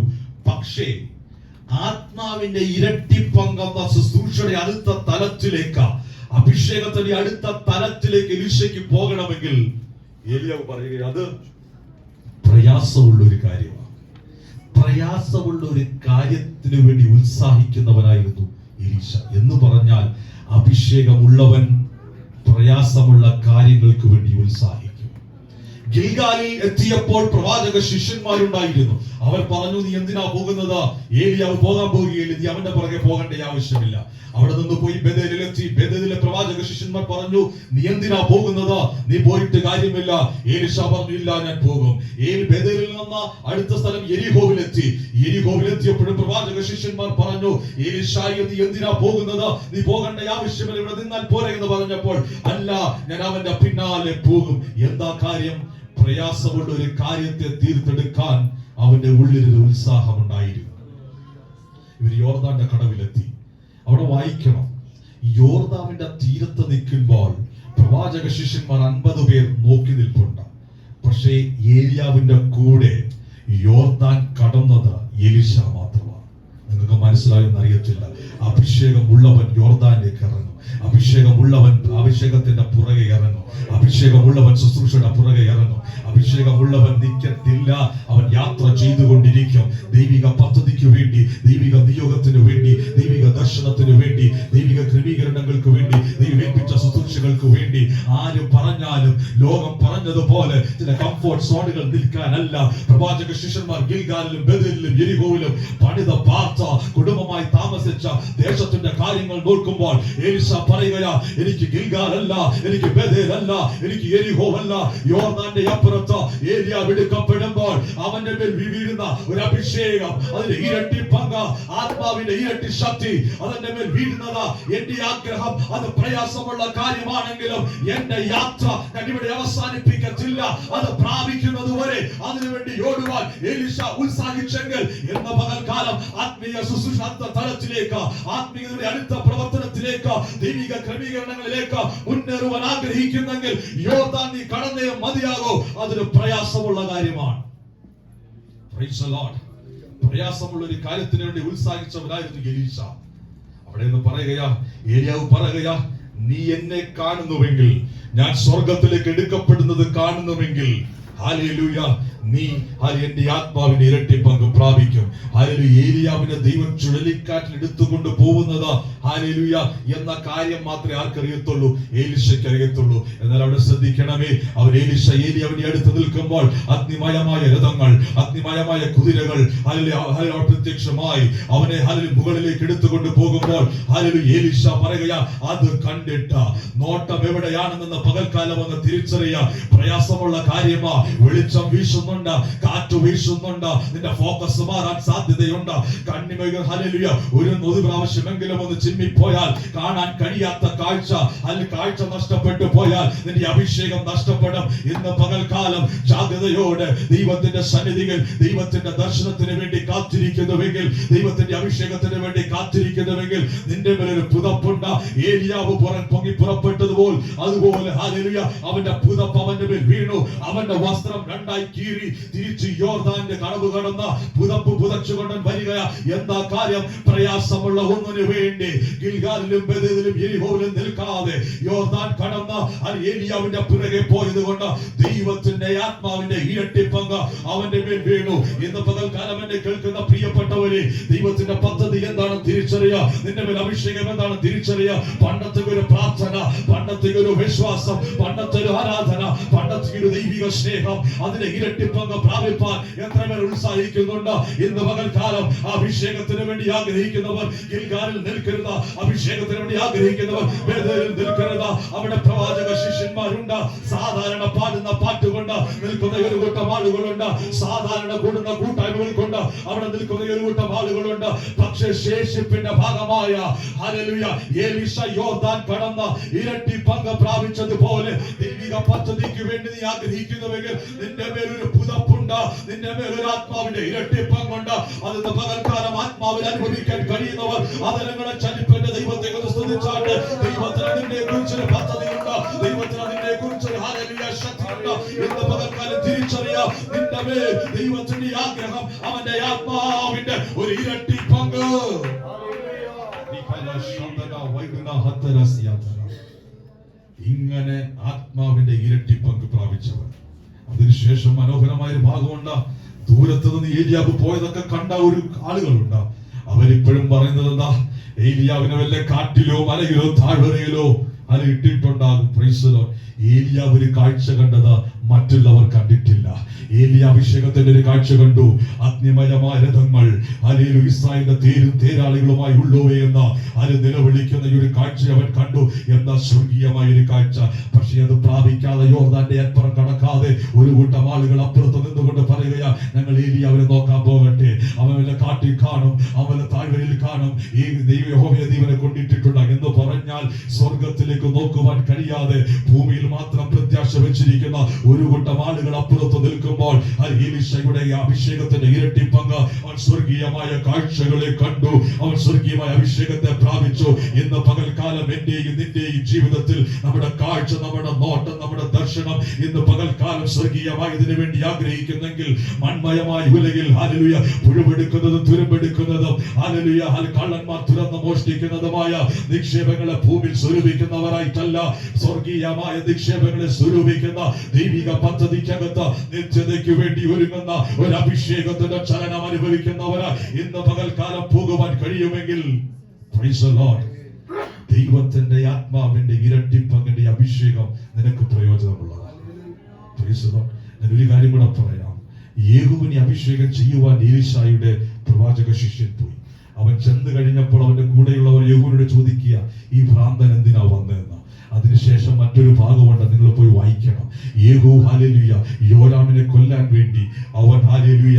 Speaker 1: പക്ഷേ ആത്മാവിന്റെ ഇരട്ടി പങ്കെന്ന ശുശ്രൂഷയുടെ അടുത്ത തലത്തിലേക്ക്, അഭിഷേകത്തിന്റെ അടുത്ത തലത്തിലേക്ക് എലീശയ്ക്ക് പോകണമെങ്കിൽ ഏലിയാവ് പറയുക അത് പ്രയാസമുള്ള ഒരു കാര്യമാണ്. പ്രയാസമുള്ള ഒരു കാര്യത്തിന് വേണ്ടി ഉത്സാഹിക്കുന്നവനായിരുന്നു എലീശ. എന്ന് പറഞ്ഞാൽ അഭിഷേകമുള്ളവൻ പ്രയാസമുള്ള കാര്യങ്ങൾക്ക് വേണ്ടി ഉത്സാഹിക്കും. ഗിൽഗാലിൽ എത്തിയപ്പോൾ പ്രവാചക ശിഷ്യന്മാരുണ്ടായിരുന്നു. അവർ പറഞ്ഞു, നീ എന്തിനാ പോകുന്നത്? ഏലിയാവ് പോകാൻ പോവുകയില്ല, നീ അവന്റെ പുറകെ പോകേണ്ട ആവശ്യമില്ല. അവിടെ നിന്ന് പോയി ബേഥേലിലെത്തി. ബേഥേലിലെ പ്രവാചക ശിഷ്യന്മാർ പറഞ്ഞു, നീ എന്തിനാ പോകുന്നത്? നീ പോയിട്ട് കാര്യമില്ല. ഏലീശ പറഞ്ഞു, ഇല്ല, ഞാൻ പോകും. ബേഥേലിൽ നിന്ന് അടുത്ത സ്ഥലം യെരിഹോവിലെത്തി. യെരിഹോവിലെത്തിയപ്പോഴും പ്രവാചക ശിഷ്യന്മാർ പറഞ്ഞു, ഏലീശായെ, നീ എന്തിനാ പോകുന്നത്? നീ പോകേണ്ട ആവശ്യമില്ല, ഇവിടെ നിന്നാൽ പോരെ എന്ന് പറഞ്ഞപ്പോൾ, അല്ല, ഞാൻ അവന്റെ പിന്നാലെ പോകും. എന്താ കാര്യം? പ്രയാസമുള്ള ഒരു കാര്യത്തെ തീർത്തെടുക്കാൻ അവന്റെ ഉള്ളിലൊരു ഉത്സാഹമുണ്ടായിരുന്നു. ഇവർ യോർദാന്റെ കടവിലെത്തി. അവിടെ വായിക്കണം, യോർദാന്റെ തീരത്ത് നിൽക്കുമ്പോൾ പ്രവാചക ശിഷ്യന്മാർ 50 പേർ നോക്കി നിൽപ്പുണ്ട്. പക്ഷേ ഏലിയാവിന്റെ കൂടെ യോർദാൻ കടന്നത് എലീശ മാത്രമാണ്. നിങ്ങൾക്ക് മനസ്സിലായെന്ന് അറിയത്തില്ല. അഭിഷേകമുള്ളവൻ യോർദാനിലേക്ക് ഇറങ്ങും. അഭിഷേകമുള്ളവൻ അഭിഷേകത്തിന്റെ പുറകെ ഇറങ്ങും. അഭിഷേകമുള്ളവൻ ശുശ്രൂഷയുടെ പുറകെ ഇറങ്ങും. അഭിഷേകമുള്ളവൻ നിൽക്കത്തില്ല, അവൻ യാത്ര ചെയ്തുകൊണ്ടിരിക്കും. ദൈവിക പദ്ധതിക്ക് വേണ്ടി, ദൈവിക നിയോഗത്തിന് വേണ്ടി, ദൈവിക ദർശനത്തിന് വേണ്ടി, ദൈവിക ക്രമീകരണങ്ങൾക്ക് വേണ്ടി, ദൈവമേൽപ്പിച്ച ശുശ്രൂഷകൾക്ക് വേണ്ടി ആര് പറഞ്ഞാലും ലോകം പറഞ്ഞതുപോലെ ചില കംഫോർട്ട് സോണുകൾ നിൽക്കാനല്ല. പ്രവാചക ശിഷ്യന്മാർ ഗിൽഗാലിലും ബേഥേലിലും യെരിഹോവിലും പണിത പാർത്ത കുടുംബമായി താമസിച്ച ദേശത്തിന്റെ കാര്യങ്ങൾ നോക്കുമ്പോൾ എലീശ പറയുകയാ, എനിക്ക് ഗിൽഗാലല്ല, എനിക്ക് ബേഥേലല്ല, എനിക്ക് യെരിഹോവല്ല, യോർദാന്റെ അപ്പുറത്ത് ഏലിയാവ് എടുക്കപ്പെടുമ്പോൾ അവന്റെ മേൽ വീഴുന്ന ഒരു അഭിഷേകം, അതിന്റെ ഇരട്ടി പങ്ക്, ആത്മാവിന്റെ ഇരട്ടി ശക്തി അതിന്റെ മേൽ വീഴുന്നത് എന്റെ ആഗ്രഹം. അത് പ്രയാസമുള്ള കാര്യമാണെങ്കിലും എന്റെ യാത്ര ഞാൻ ഇവിടെ അവസാനിപ്പിക്കത്തില്ല. അത് പ്രാപിക്കുന്നത് വരെ അതിനുവേണ്ടി ഓടുവാൻ എലീശ ഉത്സാഹിച്ചെങ്കിൽ എന്ന പകൽക്കാലം ആത്മീയ ശുശ്രൂഷ തലത്തിലേക്ക്, ആത്മീയതയുടെ അടുത്ത പ്രവർത്തനത്തിലേക്ക്, ദൈവിക ക്രമീകരണങ്ങളിലേക്ക് മുന്നേറുവാൻ ആഗ്രഹിക്കുന്നെങ്കിൽ യോർദാൻ നീ കടന്നേ മതിയാകോ. അതൊരു പ്രയാസമുള്ള കാര്യമാണ്. Praise the Lord. പ്രയാസമുള്ള ഒരു കാര്യത്തിന് വേണ്ടി ഉത്സാഹിച്ചവരായിരുന്നു എലീശ. അവിടെ നിന്ന് പറയുകയാ, ഏലിയാവ് പറയുകയാ, നീ എന്നെ കാണുന്നുവെങ്കിൽ, ഞാൻ സ്വർഗത്തിലേക്ക് എടുക്കപ്പെടുന്നത് കാണുന്നുവെങ്കിൽ, ഹല്ലേലൂയ, നീ എന്റെ ആത്മാവിന്റെ ഇരട്ടി പങ്ക് പ്രാപിക്കും. ഹല്ലേലൂയ. ഏലിയാവിനെ ദൈവം ചുഴലിക്കാറ്റിൽ എടുത്തുകൊണ്ട് പോകുന്നത് ഹല്ലേലൂയ എന്ന കാര്യം മാത്രമേ ആർക്കറിയത്തുള്ളൂ? എലീശയ്ക്ക് അറിയത്തുള്ളൂ. എന്നാൽ അവിടെ ശ്രദ്ധിക്കണമേ, അവർ ഏലിയാവിന്റെ അടുത്ത് നിൽക്കുമ്പോൾ അഗ്നിമയമായ രഥങ്ങൾ, അഗ്നിമയമായ കുതിരകൾ ഹല്ലേലൂയ പ്രത്യക്ഷമായി അവനെ ഹല്ലേലൂയ മുകളിലേക്ക് എടുത്തുകൊണ്ട് പോകുമ്പോൾ ഹല്ലേലൂയ എലീശ പറയുകയാ, അത് കണ്ടിട്ട് നോട്ടം എവിടെയാണെന്ന് പകൽക്കാലം ഒന്ന് തിരിച്ചറിയാ. പ്രയാസമുള്ള കാര്യമാ, വെളിച്ചം വീശുന്നുണ്ട്, കാറ്റ് വീശുന്നുണ്ട്, നിന്റെ ഫോക്കസ് മാറാൻ സാധ്യതയുണ്ട്. കണ്ണിമകൾ ഹല്ലേലൂയ ഒരു പ്രാവശ്യമെങ്കിലും ഒന്ന് ചിമ്മിപ്പോയാൽ കാണാൻ കഴിയാത്ത കാഴ്ച, അല്ലെങ്കിൽ കാഴ്ച നഷ്ടപ്പെട്ടു പോയാൽ നിന്റെ അഭിഷേകം നഷ്ടപ്പെടും. ഇന്ന് പകൽക്കാലം ജാഗ്രതയോടെ ദൈവത്തിന്റെ സന്നിധിയിൽ, ദൈവത്തിന്റെ ദർശനത്തിന് വേണ്ടി കാത്തിരിക്കുന്നുവെങ്കിൽ, ദൈവത്തിന്റെ അഭിഷേകത്തിന് വേണ്ടി കാത്തിരിക്കുന്നുവെങ്കിൽ നിന്റെ മേലൊരു പുതപ്പുണ്ട്. ഏലിയാവ് പൊങ്ങി പുറപ്പെട്ടതുപോലെ അതുപോലെ ഹല്ലേലൂയ അവന്റെ പുതപ്പ് അവന്റെ മേൽ വീണു. അവന്റെ വസ്ത്രം രണ്ടായി കീറി തിരിച്ച് യോർദാന്റെ കടവ് കടന്ന് പുതപ്പ് പുതച്ചുകൊണ്ട് വരികയാ. എന്താ കാര്യം? പ്രയാസമുള്ള ഒന്നിനു വേണ്ടി ഗിൽഗാലിലും ബേഥേലിലും യെരിഹോവിലും നിൽക്കാതെ യോർദാൻ കടന്ന് ഏലിയാവിന്റെ പിറകെ പോയത് കൊണ്ട് ദൈവത്തിന്റെ ആത്മാവിന്റെ ഇരട്ടി പങ്ക് അവന്റെ മേൽ വീണു. ഇന്ന് പകൽക്കാലം എന്നെ കേൾക്കുന്ന പ്രിയപ്പെട്ടവരെ, ദൈവത്തിന്റെ പദ്ധതി എന്താണെന്ന് തിരിച്ചറിയുക. നിന്റെ മേൽ അഭിഷേകം എന്താണെന്ന് തിരിച്ചറിയുക. പണ്ടത്തെ ഒരു പ്രാർത്ഥന, പണ്ടത്തെ ഒരു വിശ്വാസം, പണ്ടത്തെ ഒരു ആരാധന, പണ്ടത്തെ ഒരു ദൈവിക സ്നേഹം, അതിന്റെ ഇരട്ടി പങ്ക് പ്രാപിപ്പാൻ എത്ര പേർ ഉത്സാഹിക്കുന്നുണ്ട്? ഇന്ന് പകൽക്കാലം അഭിഷേകത്തിന് വേണ്ടി ആഗ്രഹിക്കുന്നവർ ഗിൽഗാലിൽ നിൽക്കരുത്. അഭിഷേകത്തിന് വേണ്ടി ആഗ്രഹിക്കുന്നവർ ബേഥേലിൽ നിൽക്കരുത്. അവിടെ പ്രവാചക ശിഷ്യന്മാരുണ്ട്. സാധാരണ പാടുന്ന പാടുന്ന പാട്ടുകൊണ്ട് നിൽക്കുന്ന ഒരു കൂട്ടം ആളുകളുണ്ട്. സാധാരണ കൂടുന്ന കൂട്ടായ്മകൾ കൊണ്ട് അവിടെ നിൽക്കുന്ന ഒരു കൂട്ടം ആളുകളുണ്ട്. പക്ഷേ ശേഷിപ്പിന്റെ ഭാഗമായ ഹല്ലേലൂയ എലീശ യോർദാൻ കടന്ന ഇരട്ടി പങ്ക് പ്രാപിച്ചതുപോലെ ദൈവിക പദ്ധതിക്ക് വേണ്ടി നീ ആഗ്രഹിക്കുന്നുവെങ്കിൽ നിന്റെ മേലൊരു പുതപ്പുണ്ട്, നിന്റെ മേലൊരു ആത്മാവിന്റെ ഇരട്ടി പങ്കുണ്ട്. അത് പകൽക്കാലം ആത്മാവിൽ അനുഭവിക്കാൻ കഴിയുന്നവർ അതരങ്ങളെ ചലിപ്പന്റെ ദൈവത്തെ സ്തുതിച്ചാട്ട് ദൈവത്തിന് നിന്നെ കുറിച്ചൊരു പദ്ധതിയുണ്ട്, ദൈവത്തിന് നിന്നെ കുറിച്ചൊരു ഹല്ലേലൂയ ശക്തിയുണ്ട് എന്ന് പകൽക്കാലം തിരിച്ചറിയാം. നിന്റെ മേൽ ദൈവത്തിന്റെ ആഗ്രഹം അവന്റെ ആത്മാവിന്റെ ഒരു ഇരട്ടി പങ്ക്. ഇങ്ങനെ ആത്മാവിന്റെ ഇരട്ടി പങ്ക് പ്രാപിച്ചവർ. അതിനുശേഷം മനോഹരമായ ഒരു ഭാഗമുണ്ട്. ദൂരത്ത് നിന്ന് ഏലിയാവ് പോയതൊക്കെ കണ്ട ഒരു ആളുകളുണ്ട്. അവരിപ്പോഴും പറയുന്നത് എന്താ? ഏലിയാവിനെ വല്ല കാട്ടിലോ മലയിലോ താഴ്വരയിലോ അത് ഇട്ടിട്ടുണ്ടാകും. Price the Lord. ഏലിയാവ് ഒരു കാഴ്ച കണ്ടത് മറ്റുള്ളവർ കണ്ടിട്ടില്ല. ഏലിയ അഭിഷേകത്തിന്റെ ഒരു കാഴ്ച കണ്ടു. അഗ്നിമയമായ രഥങ്ങൾ ഹല്ലേലൂയ ഇസ്രായേലിന്റെ തേരും തേരാളികളുമായി ഉള്ളവേ എന്ന അത് നിലവിളിക്കുന്ന ഒരു കാഴ്ച അവൻ കണ്ടു. എന്താ സ്വർഗീയമായ ഒരു കാഴ്ച. പക്ഷെ അത് പ്രാപിക്കാതെ യോർദാന്റെ അപ്പുറം കടക്കാതെ ഒരു കൂട്ടം ആളുകൾ അപ്പുറത്ത് നിന്നുകൊണ്ട് പറയുകയാ, ഞങ്ങൾ ഏലിയാവിനെ നോക്കാൻ പോകട്ടെ. അവൻ വല്ല കാട്ടിൽ കാണും, അവൻ താഴ്വരയിൽ കാണും, ഈ യഹോവയെ ദൈവനെ കൊണ്ടിട്ടിട്ടുണ്ട് എന്ന് പറഞ്ഞാൽ സ്വർഗത്തിലേക്ക് നോക്കുവാൻ കഴിയാതെ ഭൂമിയിൽ മാത്രം പ്രത്യാശ വെച്ചിരിക്കുന്ന ഒരു കൂട്ടം ആളുകൾ അപ്പുറത്ത് നിൽക്കുമ്പോൾ എലീശയുടെ അഭിഷേകത്തിന്റെ ഇരട്ടി പങ്ക് അവൻ സ്വർഗീയമായ കാഴ്ചകളെ കണ്ടു. അവൻ സ്വർഗീയമായ അഭിഷേകത്തെ പ്രാപിച്ചു. ഇന്ന് പകൽക്കാലം എന്റെയും നിന്റെയും ജീവിതത്തിൽ നമ്മുടെ കാഴ്ച, നമ്മുടെ നോട്ടം, നമ്മുടെ ദർശനം ഇന്ന് പകൽക്കാലം സ്വർഗീയമായതിനു വേണ്ടി ആഗ്രഹിക്കുന്നെങ്കിൽ മൺമയമായ ഉലകിൽ ഹല്ലേലൂയ പുഴുവെടുക്കുന്നതും തുരുമ്പെടുക്കുന്നതും ഹല്ലേലൂയ കള്ളന്മാർ തുറന്ന് മോഷ്ടിക്കുന്നതുമായ നിക്ഷേപങ്ങളെ ഭൂമിയിൽ സ്വരൂപിക്കുന്നവരായിട്ടല്ല, സ്വർഗീയമായ നിക്ഷേപങ്ങളെ സ്വരൂപിക്കുന്ന ദൈവിക പദ്ധതിക്കകത്ത് നിത്യതയ്ക്ക് വേണ്ടി ഒരുങ്ങുന്ന ഒരു അഭിഷേകത്തിന്റെ ചലനം അനുഭവിക്കുന്നവരാ ഇന്ന് പകൽക്കാലം പോകുവാൻ കഴിയുമെങ്കിൽ പ്രൈസ് ദി ലോർഡ്. ദൈവത്തിന്റെ ആത്മാവിന്റെ ഇരട്ടി പങ്കിന്റെ അഭിഷേകം നിനക്ക് പ്രയോജനമുള്ളതാണ്. Price the Lord. ഞാൻ ഒരു കാര്യം കൂടെ പറയാം. യേഹൂവിനെ അഭിഷേകം ചെയ്യുവാൻ എലീശായുടെ പ്രവാചക ശിഷ്യൻ പോയി. അവൻ ചെന്ന് കഴിഞ്ഞപ്പോൾ അവന്റെ കൂടെയുള്ളവർ യേഹൂവിനോട് ചോദിക്കുക, ഈ ഭ്രാന്തൻ എന്തിനാ വന്നതെന്ന്. അതിനുശേഷം മറ്റൊരു ഭാഗമുണ്ട്, നിങ്ങൾ പോയി വായിക്കണം. യേഹൂ ഹല്ലേലൂയ യോരാമിനെ കൊല്ലാൻ വേണ്ടി അവൻ ഹല്ലേലൂയ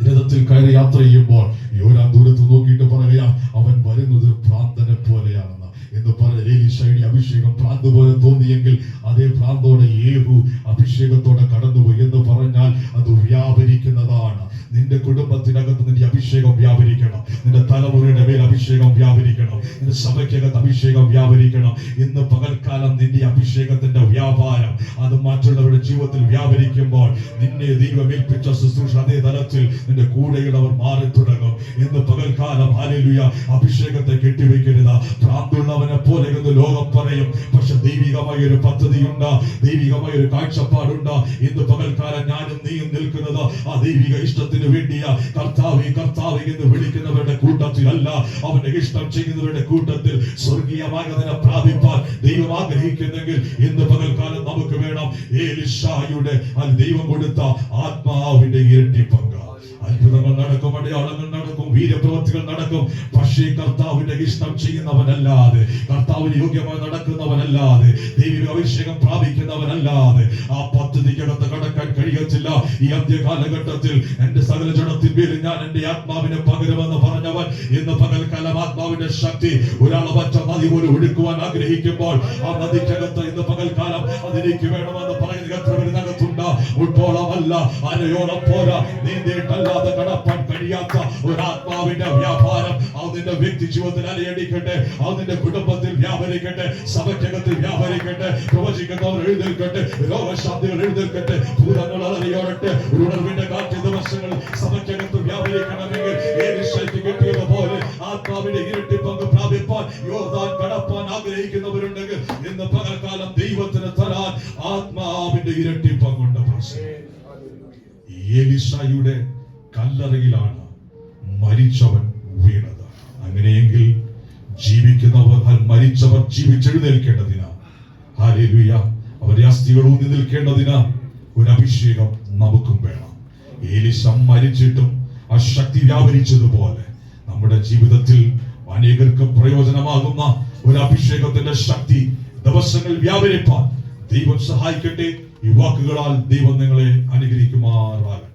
Speaker 1: രഥത്തിൽ കയറി യാത്ര ചെയ്യുമ്പോൾ യോരാം ദൂരത്ത് നോക്കിയിട്ട് പറയാ, അവൻ വരുന്നത് ഭ്രാന്തനെ പോലെയാണെന്ന് എന്ന് പറഞ്ഞ എലീശയുടെ അഭിഷേകം ഭ്രാന്ത് പോലെ തോന്നിയെങ്കിൽ അതേ ഭ്രാന്തോടെ യേഹൂ അഭിഷേകത്തോടെ കടന്നുപോയി എന്ന് പറഞ്ഞാൽ അത് വ്യാപരിക്കുന്നതാണ്. നിന്റെ കുടുംബത്തിനകത്ത് നിന്റെ അഭിഷേകം വ്യാപരിക്കണം. നിന്റെ തലമുറയുടെ മേൽ അഭിഷേകം വ്യാപരിക്കണം. നിന്റെ സഭയ്ക്കകത്ത് അഭിഷേകം വ്യാപരിക്കണം. ഇന്ന് പകൽക്കാലം നിന്റെ അഭിഷേകത്തിന്റെ വ്യാപാരം അത് മറ്റുള്ളവരുടെ ജീവിതത്തിൽ വ്യാപരിക്കുമ്പോൾ നിന്നെ ദൈവം ഏൽപ്പിച്ച ശുശ്രൂഷ അതേ തലത്തിൽ നിന്റെ കൂടെയുള്ളവർ മാറി തുടങ്ങും. ഇന്ന് പകൽക്കാലം ഹല്ലേലൂയ അഭിഷേകത്തെ കെട്ടിവെക്കരുത്. ഭ്രാന്തുള്ളവനെ പോലെ എന്ന് ലോകം പറയും. പക്ഷെ ദൈവികമായ ഒരു പദ്ധതിയുണ്ട്, ദൈവികമായ ഒരു കാഴ്ചപ്പാടുണ്ട്. ഇന്ന് പകൽക്കാലം ഞാനും നീയും നിൽക്കുന്നത് ആ ദൈവിക ഇഷ്ടത്തിന് വേണ്ടിയ കർത്താവേ കർത്താവേ എന്ന് വിളിക്കുന്നവരുടെ കൂട്ടത്തിലല്ല, അവന്റെ ഇഷ്ടം ചെയ്യുന്നവരുടെ കൂട്ടത്തിൽ. സ്വർഗീയമായതിനെ പ്രാപിപ്പാൻ ദൈവം ആഗ്രഹിക്കുന്നെങ്കിൽ ഇന്ന് പകൽക്കാലം നമുക്ക് വേണം എലീശായുടെ ദൈവം കൊടുത്ത ആത്മാവിന്റെ ഇരട്ടി പങ്ക്. അത്ഭുതങ്ങൾ നടക്കും, അടയാളങ്ങൾ നടക്കും, വീര്യപ്രവൃത്തികൾ നടക്കും. പക്ഷേ കർത്താവിന്റെ ഇഷ്ടം ചെയ്യുന്നവനല്ലാതെ, കർത്താവിന് യോഗ്യമായി നടക്കുന്നവനല്ലാതെ, ദൈവിക അഭിഷേകം പ്രാപിക്കുന്നവനല്ലാതെ ആ പദ്ധതിക്കകത്ത് കടക്കാൻ കഴിയത്തില്ല. ഈ അന്ത്യ കാലഘട്ടത്തിൽ എന്റെ സകല ജഡത്തിന്മേൽ ഞാൻ എന്റെ ആത്മാവിനെ പകരുമെന്ന് പറഞ്ഞവൻ ഇന്ന് പകൽക്കാലം ആത്മാവിന്റെ ശക്തി ഒരാളവറ്റ നദി പോലെ ഒഴുക്കുവാൻ ആഗ്രഹിക്കുമ്പോൾ ആ നദിക്കകത്ത് ഇന്ന് പകൽക്കാലം അതെനിക്ക് വേണമെന്ന് പറയുന്ന എത്ര പേരിനകത്തുണ്ട്. ഉൾപ്പോളമല്ല, അരയോളം പോരാ, നീന്തേട്ടല്ലാതെ കടപ്പാൻ കഴിയാത്ത ഒരാത്മാവിന്റെ വ്യാപാരം അതിന്റെ വ്യക്തി ജീവിതത്തിൽ അലയടിക്കട്ടെ, അതിന്റെ കുടുംബത്തിൽ വ്യാപരിക്കട്ടെ, സഭയ്ക്കകത്തിൽ വ്യാപരിക്കട്ടെ. പ്രവചിക്കുന്നവർ എഴുന്നേൽക്കട്ടെ, രോഗശാന്തികൾ എഴുന്നേൽക്കട്ടെ, ഭൂതങ്ങൾ അലറിയോടട്ടെ. ഒരു ഉണർവിന്റെ കാറ്റ് ദിവസങ്ങൾ സഭയ്ക്കകത്ത് വ്യാപരിക്കണമെങ്കിൽ എലീശയ്ക്ക് കിട്ടിയതുപോലെ ആത്മാവിന്റെ ഇരട്ടി പങ്ക് പ്രാപിപ്പാൻ യോർദാൻ കടപ്പാൻ ആഗ്രഹിക്കുന്നവരുണ്ടെങ്കിൽ ഇന്ന് പകൽക്കാലം ദൈവത്തിന് തരാൻ ആത്മാവിന്റെ ഇരട്ടി പങ്കുണ്ട്. എലീശയുടെ കല്ലറയിലാണ് മരിച്ചവൻ വീണത്. അങ്ങനെയെങ്കിൽ ജീവിക്കുന്നവർ മരിച്ചവർ ജീവിച്ചെഴുന്നേൽക്കേണ്ടതിന് ഹല്ലേലൂയ അവരുടെ അസ്ഥികൾ ഊന്നി നിൽക്കേണ്ടതിന് ഒരു അഭിഷേകം നമുക്കും വേണം. എലീശ മരിച്ചിട്ടും ആ ശക്തി വ്യാപരിച്ചതുപോലെ നമ്മുടെ ജീവിതത്തിൽ അനേകർക്ക് പ്രയോജനമാകുന്ന ഒരു അഭിഷേകത്തിന്റെ ശക്തി ദിവസങ്ങൾ വ്യാപരിപ്പാൻ ദൈവം സഹായിക്കട്ടെ. ഈ വാക്കുകളാൽ ദൈവം നിങ്ങളെ അനുഗ്രഹിക്കുമാറാകട്ടെ.